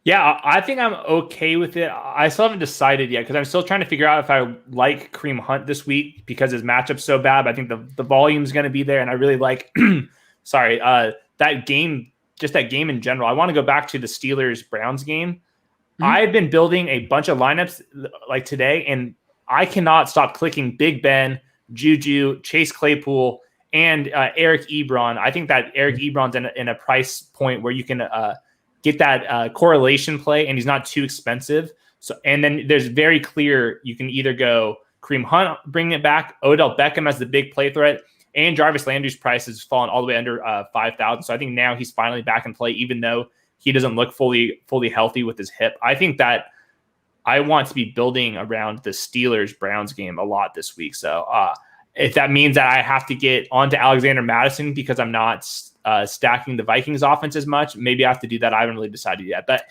Yeah, I think I'm okay with it. I still haven't decided yet because I'm still trying to figure out if I like Kareem Hunt this week because his matchup's so bad. I think the volume's going to be there, and I really like that game, just that game in general. I want to go back to the Steelers-Browns game. Mm-hmm. I've been building a bunch of lineups like today, and I cannot stop clicking Big Ben, Juju, Chase Claypool, and Eric Ebron. I think that Eric Ebron's in a price point where you can get that correlation play, and he's not too expensive. So, and then there's very clear, you can either go Kareem Hunt, bring it back, Odell Beckham as the big play threat, and Jarvis Landry's price has fallen all the way under 5,000. So I think now he's finally back in play, even though he doesn't look fully healthy with his hip. I think that I want to be building around the Steelers-Browns game a lot this week. So if that means that I have to get onto Alexander Mattison because I'm not stacking the Vikings offense as much, maybe I have to do that. I haven't really decided yet. But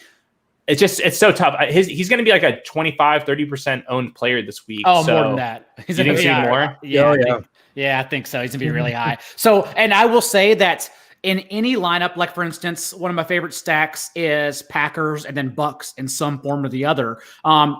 it's so tough. He's going to be like a 25-30% owned player this week. Oh, so more than that. He's going to see more? Yeah, I think so. He's going to be really high. So, and I will say that in any lineup, like for instance, one of my favorite stacks is Packers and then Bucks in some form or the other.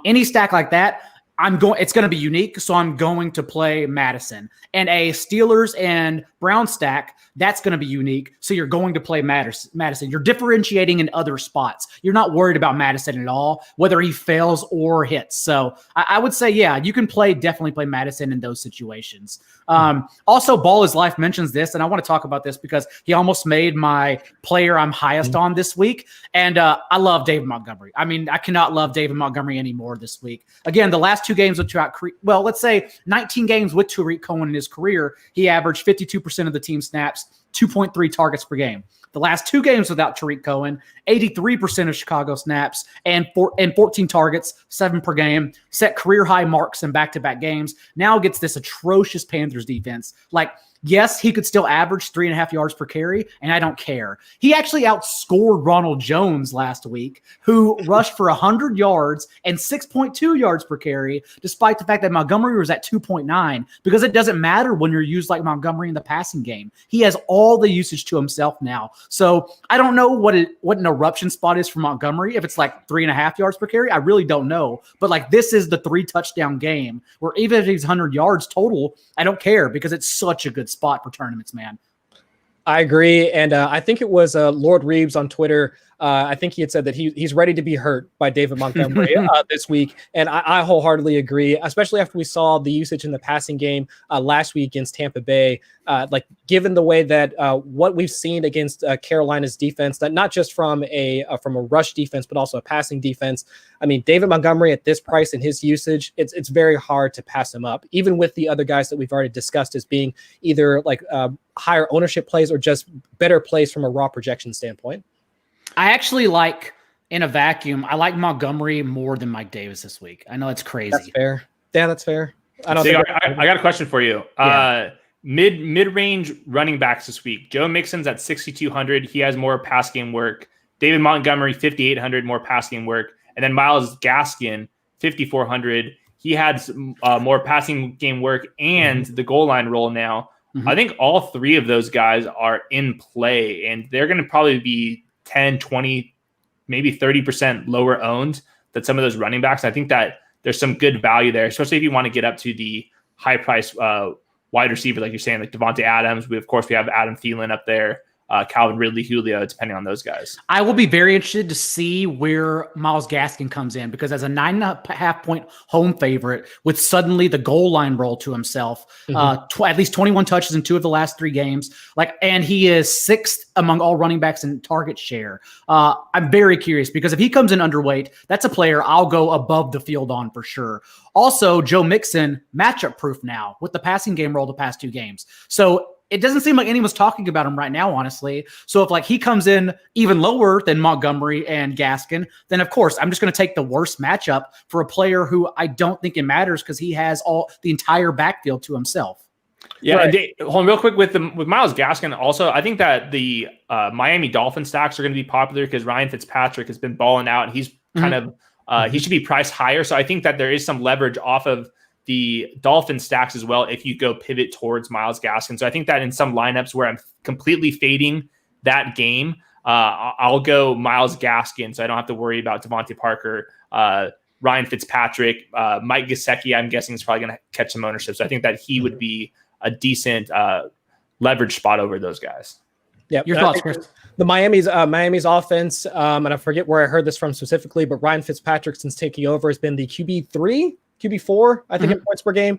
Any stack like that, it's going to be unique. So I'm going to play Madison. And a Steelers and Brown stack, that's going to be unique. So you're going to play Madison. You're differentiating in other spots. You're not worried about Madison at all, whether he fails or hits. So I would say, yeah, you can definitely play Madison in those situations. Also, Ball is Life mentions this, and I want to talk about this because he almost made my player I'm highest on this week. And I love David Montgomery. I mean, I cannot love David Montgomery anymore this week. Again, the last 2 games with let's say 19 games with Tariq Cohen in his career, he averaged 52% of the team snaps, 2.3 targets per game. The last 2 games without Tariq Cohen, 83% of Chicago snaps and 14 targets, 7 per game, set career high marks in back-to-back games. Now gets this atrocious Panthers defense. Like, yes, he could still average 3.5 yards per carry, and I don't care. He actually outscored Ronald Jones last week, who rushed for 100 yards and 6.2 yards per carry, despite the fact that Montgomery was at 2.9, because it doesn't matter when you're used like Montgomery in the passing game. He has all the usage to himself now. So I don't know what an eruption spot is for Montgomery. If it's like 3.5 yards per carry, I really don't know. But like, this is the 3-touchdown game where even if he's 100 yards total, I don't care because it's such a good spot for tournaments, man. I agree. And I think it was Lord Reeves on Twitter. I think he had said that he's ready to be hurt by David Montgomery this week. And I wholeheartedly agree, especially after we saw the usage in the passing game last week against Tampa Bay. Like, given the way that what we've seen against Carolina's defense, that not just from a rush defense, but also a passing defense. I mean, David Montgomery at this price and his usage, it's very hard to pass him up, even with the other guys that we've already discussed as being either like higher ownership plays or just better plays from a raw projection standpoint. I actually like, in a vacuum, I like Montgomery more than Mike Davis this week. I know it's crazy. That's fair. Yeah, that's fair. I got a question for you. Yeah. Mid-range running backs this week. Joe Mixon's at 6,200. He has more pass game work. David Montgomery, 5,800, more pass game work. And then Myles Gaskin, 5,400. He had more passing game work and the goal line role now. I think all 3 of those guys are in play, and they're going to probably be 10, 20, maybe 30% lower owned than some of those running backs. I think that there's some good value there, especially if you want to get up to the high price wide receiver, like you're saying, like Devontae Adams. Of course, we have Adam Thielen up there. Calvin Ridley, Julio, depending on those guys. I will be very interested to see where Myles Gaskin comes in, because as a 9.5 point home favorite with suddenly the goal line role to himself, at least 21 touches in 2 of the last 3 games, and he is 6th among all running backs in target share. I'm very curious, because if he comes in underweight, that's a player I'll go above the field on for sure. Also, Joe Mixon, matchup proof now with the passing game role the past 2 games. So it doesn't seem like anyone's talking about him right now, honestly. So if he comes in even lower than Montgomery and Gaskin, then of course I'm just going to take the worst matchup for a player who I don't think it matters, because he has the entire backfield to himself. Yeah, right. And hold on real quick with Myles Gaskin. Also, I think that the Miami Dolphins stacks are going to be popular because Ryan Fitzpatrick has been balling out, and he's kind of he should be priced higher. So I think that there is some leverage off of the Dolphin stacks as well if you go pivot towards Myles Gaskin. So I think that in some lineups where I'm completely fading that game, I'll go Myles Gaskin, so I don't have to worry about Devontae Parker, Ryan Fitzpatrick, Mike Gesicki. I'm guessing is probably going to catch some ownership. So I think that he would be a decent leverage spot over those guys. Yeah, your thoughts, Chris? The Miami's offense, and I forget where I heard this from specifically, but Ryan Fitzpatrick, since taking over, has been the QB4, I think, in points per game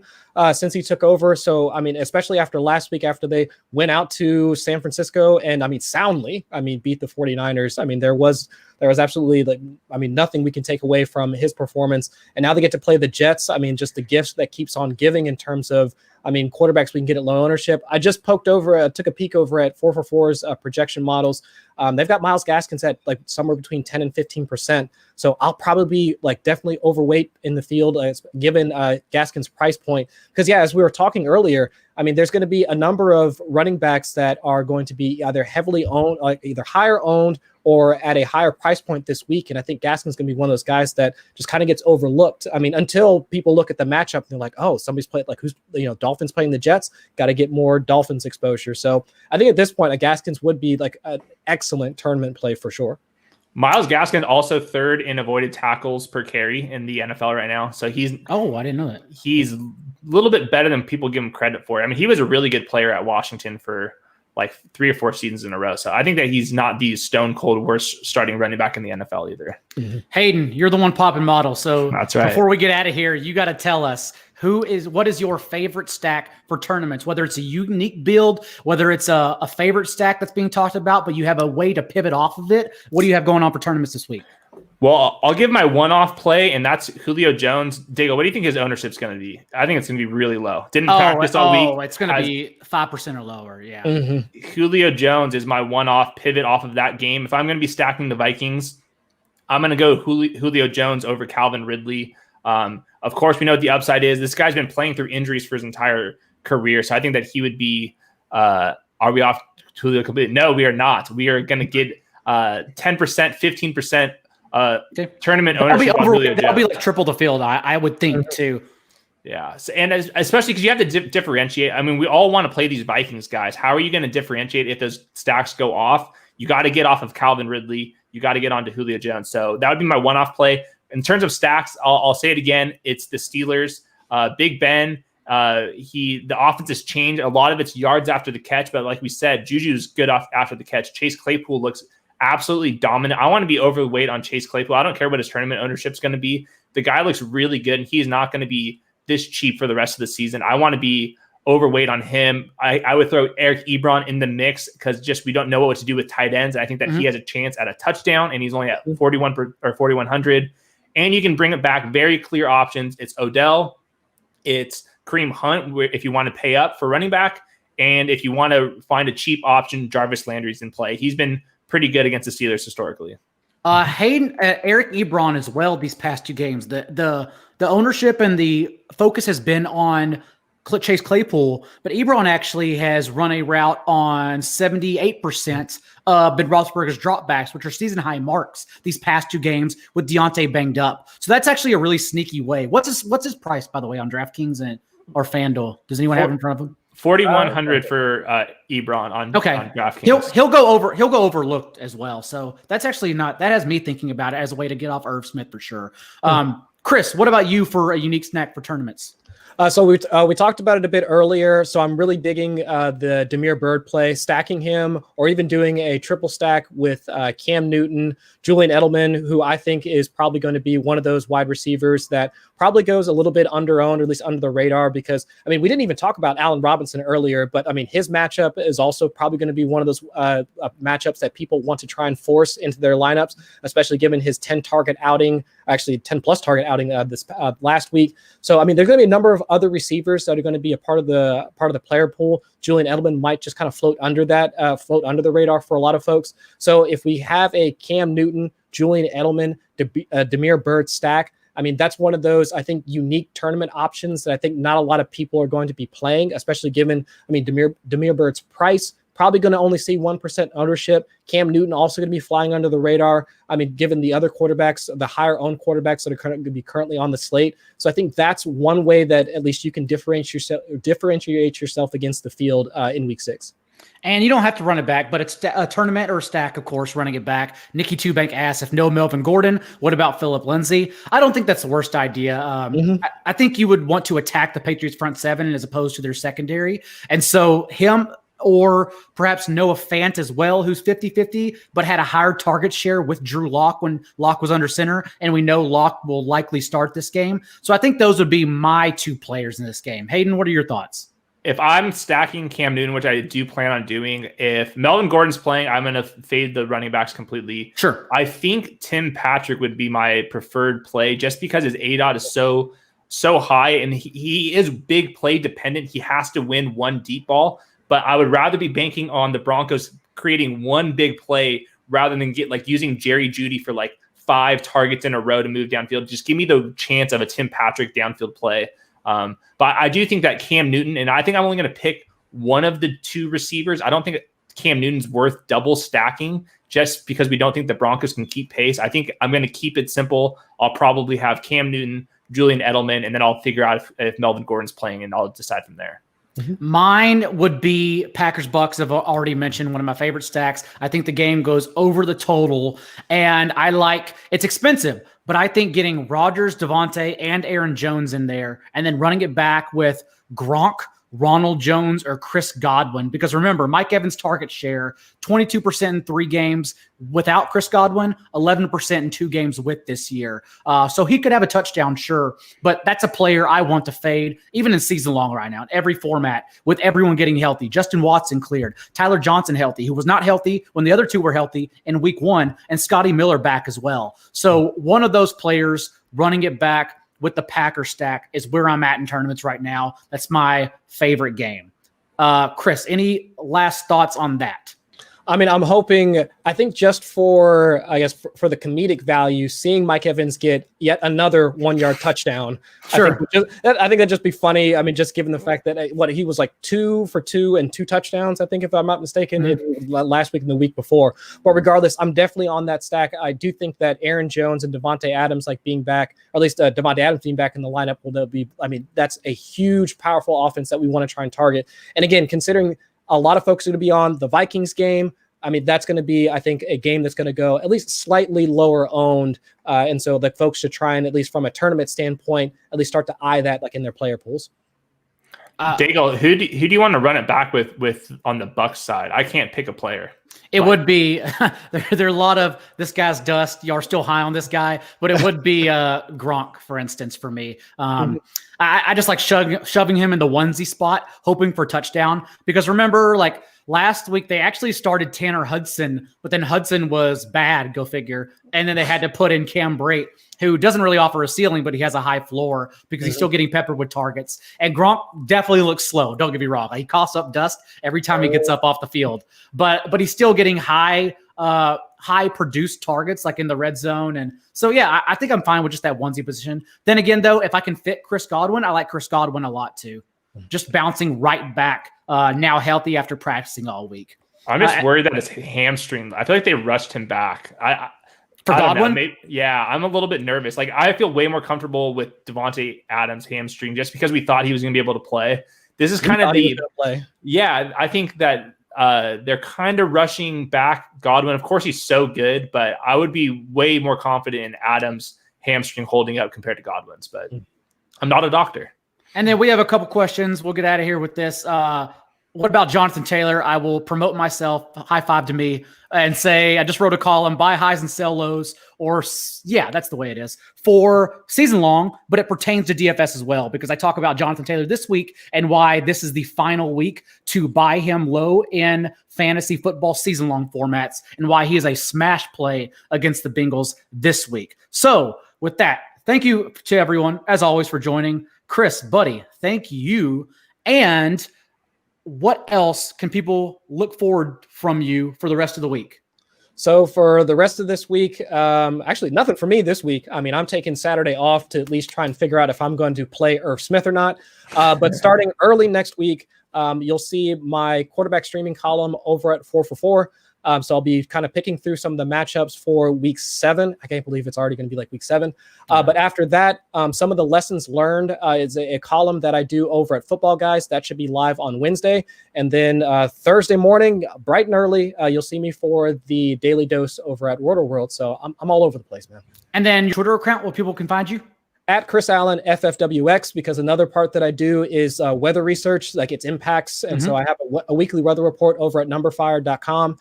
since he took over. So, I mean, especially after last week, after they went out to San Francisco and, soundly, beat the 49ers. There was absolutely, nothing we can take away from his performance. And now they get to play the Jets. Just the gifts that keeps on giving in terms of, quarterbacks we can get at low ownership. I just took a peek over at 444's projection models. They've got Myles Gaskins at somewhere between 10 and 15%. So I'll probably be definitely overweight in the field given Gaskins' price point. Because as we were talking earlier, there's going to be a number of running backs that are going to be either heavily owned, either higher owned or at a higher price point this week. And I think Gaskin's going to be one of those guys that just kind of gets overlooked. Until people look at the matchup and they're like, oh, somebody's played who's, Dolphins playing the Jets, got to get more Dolphins exposure. So I think at this point, Gaskins would be an excellent tournament play for sure. Myles Gaskin also 3rd in avoided tackles per carry in the NFL right now. So he's I didn't know that. He's a little bit better than people give him credit for. He was a really good player at Washington for 3 or 4 seasons in a row. So I think that he's not the stone cold worst starting running back in the NFL either. Hayden, you're the one popping model. So that's right. Before we get out of here, you got to tell us what is your favorite stack for tournaments, whether it's a unique build, whether it's a favorite stack that's being talked about, but you have a way to pivot off of it. What do you have going on for tournaments this week? Well, I'll give my one-off play, and that's Julio Jones. Diggle, what do you think his ownership's going to be? I think it's going to be really low. Didn't practice all week. Oh, it's going to be 5% or lower, yeah. Julio Jones is my one-off pivot off of that game. If I'm going to be stacking the Vikings, I'm going to go Julio Jones over Calvin Ridley. Of course, we know what the upside is. This guy's been playing through injuries for his entire career, so I think that he would be are we off Julio completely? No, we are not. We are going to get 10%, 15% tournament ownership. That'll be triple the field, I would think, too. Yeah, so, and especially because you have to differentiate. We all want to play these Vikings guys. How are you going to differentiate if those stacks go off? You got to get off of Calvin Ridley. You got to get onto Julio Jones. So that would be my one-off play. In terms of stacks, I'll say it again. It's the Steelers. Big Ben. The offense has changed. A lot of it's yards after the catch, but like we said, Juju's good off after the catch. Chase Claypool looks absolutely dominant. I want to be overweight on Chase Claypool. I don't care what his tournament ownership is going to be. The guy looks really good, and he's not going to be this cheap for the rest of the season. I want to be overweight on him. I would throw Eric Ebron in the mix because just we don't know what to do with tight ends. I think that he has a chance at a touchdown, and he's only at 4,100. And you can bring it back. Very clear options. It's Odell. It's Kareem Hunt if you want to pay up for running back. And if you want to find a cheap option, Jarvis Landry's in play. He's been pretty good against the Steelers historically. Hayden, Eric Ebron as well these past 2 games. The ownership and the focus has been on Chase Claypool, but Ebron actually has run a route on 78% of Ben Roethlisberger's dropbacks, which are season high marks these past 2 games with Deontay banged up. So that's actually a really sneaky way. What's his price, by the way, on DraftKings or FanDuel? Does anyone have it in front of him? 4,100 for Ebron on DraftKings. He'll go overlooked as well. So that's actually that has me thinking about it as a way to get off Irv Smith for sure. Chris, what about you for a unique snack for tournaments? So we talked about it a bit earlier. So I'm really digging the Damiere Byrd play, stacking him, or even doing a triple stack with Cam Newton, Julian Edelman, who I think is probably going to be one of those wide receivers that probably goes a little bit under-owned, or at least under the radar, because, I mean, we didn't even talk about Allen Robinson earlier, but, I mean, his matchup is also probably going to be one of those matchups that people want to try and force into their lineups, especially given his 10-target outing, actually 10-plus target outing this last week. So, I mean, there's going to be a number of other receivers that are going to be a part of the player pool. Julian Edelman might just kind of float under the radar for a lot of folks. So if we have a Cam Newton, Julian Edelman, Damiere Byrd stack, I mean, that's one of those, I think, unique tournament options that I think not a lot of people are going to be playing, especially given, I mean, Damiere Byrd's price, probably going to only see 1% ownership. Cam Newton also going to be flying under the radar. I mean, given the other quarterbacks, the higher owned quarterbacks that are going to be currently on the slate. So I think that's one way that at least you can differentiate yourself against the field in week 6. And you don't have to run it back, but it's a tournament or a stack, of course, running it back. Nikki Two-Bank asks, if no Melvin Gordon, what about Philip Lindsay? I don't think that's the worst idea. I think you would want to attack the Patriots front seven as opposed to their secondary. And so him, or perhaps Noah Fant as well, who's 50-50, but had a higher target share with Drew Lock when Lock was under center, and we know Lock will likely start this game. So I think those would be my two players in this game. Hayden, what are your thoughts? If I'm stacking Cam Newton, which I do plan on doing, if Melvin Gordon's playing, I'm going to fade the running backs completely. Sure. I think Tim Patrick would be my preferred play just because his ADOT is so high, and he is big play dependent. He has to win one deep ball, but I would rather be banking on the Broncos creating one big play rather than using Jerry Jeudy for 5 targets in a row to move downfield. Just give me the chance of a Tim Patrick downfield play. But I do think that Cam Newton, and I think I'm only going to pick one of the two receivers. I don't think Cam Newton's worth double stacking just because we don't think the Broncos can keep pace. I think I'm going to keep it simple. I'll probably have Cam Newton, Julian Edelman, and then I'll figure out if Melvin Gordon's playing, and I'll decide from there. Mine would be Packers Bucks. I've already mentioned one of my favorite stacks. I think the game goes over the total, and it's expensive, but I think getting Rodgers, Devontae, and Aaron Jones in there, and then running it back with Gronk, Ronald Jones, or Chris Godwin. Because remember, Mike Evans' target share, 22% in 3 games without Chris Godwin, 11% in 2 games with this year. So he could have a touchdown, sure, but that's a player I want to fade, even in season long right now, in every format, with everyone getting healthy. Justin Watson cleared, Tyler Johnson healthy, who was not healthy when the other two were healthy in week 1, and Scotty Miller back as well. So one of those players running it back with the Packer stack is where I'm at in tournaments right now. That's my favorite game. Chris, any last thoughts on that? I mean, I'm hoping, I think just for the comedic value, seeing Mike Evans get yet another 1-yard touchdown. Sure. I think that'd just be funny. I mean, just given the fact that he was 2 for 2 and 2 touchdowns, I think, if I'm not mistaken, last week and the week before. But regardless, I'm definitely on that stack. I do think that Aaron Jones and Devontae Adams being back, or at least Devontae Adams being back in the lineup will be, I mean, that's a huge, powerful offense that we want to try and target. And again, considering a lot of folks are going to be on the Vikings game, I mean, that's going to be, I think, a game that's going to go at least slightly lower owned. And so that folks should try and, at least from a tournament standpoint, at least start to eye that in their player pools. Daigle, who do you want to run it back with on the Bucs side? I can't pick a player. It would be there are a lot of this guy's dust. Y'all are still high on this guy, but it would be Gronk, for instance, for me. I just like shoving him in the onesie spot, hoping for touchdown. Because remember, last week they actually started Tanner Hudson, but then Hudson was bad, go figure. And then they had to put in Cam Brate, who doesn't really offer a ceiling, but he has a high floor because he's still getting peppered with targets. And Gronk definitely looks slow. Don't get me wrong. He coughs up dust every time he gets up off the field, but he's still getting high produced targets in the red zone. And so, yeah, I think I'm fine with just that onesie position. Then again, though, if I can fit Chris Godwin, I like Chris Godwin a lot too. Just bouncing right back, now healthy after practicing all week. I'm just worried that his hamstring, I feel like they rushed him back. For Godwin? I'm a little bit nervous. I feel way more comfortable with Devontae Adams' hamstring just because we thought he was going to be able to play. This is kind of I think that they're kind of rushing back Godwin. Of course, he's so good, but I would be way more confident in Adams hamstring holding up compared to Godwin's, but I'm not a doctor. And then we have a couple questions. We'll get out of here with this. What about Jonathan Taylor? I will promote myself, high five to me, and say I just wrote a column, buy highs and sell lows, or yeah, that's the way it is, for season long, but it pertains to DFS as well, because I talk about Jonathan Taylor this week and why this is the final week to buy him low in fantasy football season long formats, and why he is a smash play against the Bengals this week. So with that, thank you to everyone, as always, for joining. Chris, buddy, thank you. And what else can people look forward from you for the rest of the week? So for the rest of this week, actually nothing for me this week. I mean, I'm taking Saturday off to at least try and figure out if I'm going to play Irv Smith or not. But starting early next week, you'll see my quarterback streaming column over at 4for4. So I'll be kind of picking through some of the matchups for week 7. I can't believe it's already going to be like week 7. But after that, some of the lessons learned is a column that I do over at Football Guys. That should be live on Wednesday. And then Thursday morning, bright and early, you'll see me for the Daily Dose over at RotoWorld. So I'm all over the place, man. And then your Twitter account where people can find you? At Chris Allen FFWX, because another part that I do is weather research, like its impacts. And so I have a weekly weather report over at numberfire.com.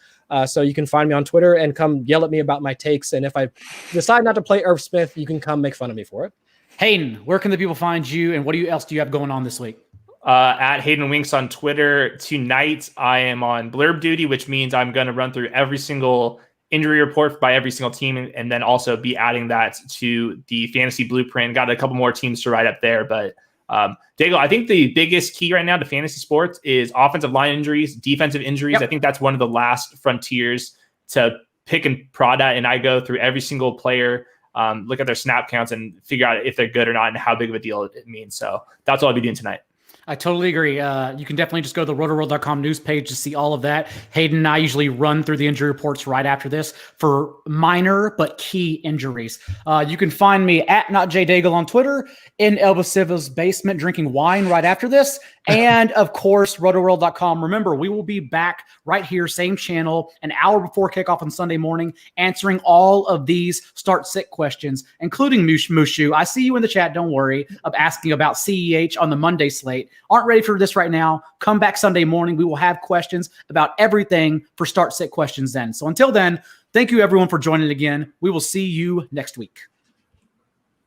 So you can find me on Twitter and come yell at me about my takes. And if I decide not to play Irv Smith, you can come make fun of me for it. Hayden, where can the people find you, and what else do you have going on this week? At Hayden Winks on Twitter. Tonight, I am on blurb duty, which means I'm going to run through every single injury report by every single team, and then also be adding that to the fantasy blueprint. Got a couple more teams to write up there, but Dago, I think the biggest key right now to fantasy sports is offensive line injuries, defensive injuries. Yep. I think that's one of the last frontiers to pick and prod at, and I go through every single player, look at their snap counts, and figure out if they're good or not and how big of a deal it means. So that's what I'll be doing tonight. I totally agree. You can definitely just go to the rotoworld.com news page to see all of that. Hayden and I usually run through the injury reports right after this for minor but key injuries. You can find me at NotJDaigle on Twitter, in Elba Silva's basement drinking wine right after this. And of course, rotoworld.com. Remember, we will be back right here, same channel, an hour before kickoff on Sunday morning, answering all of these start-sit questions, including Mushu. I see you in the chat, don't worry, of asking about CEH on the Monday slate. Aren't ready for this right now? Come back Sunday morning. We will have questions about everything for start-sit questions then. So until then, thank you everyone for joining again. We will see you next week.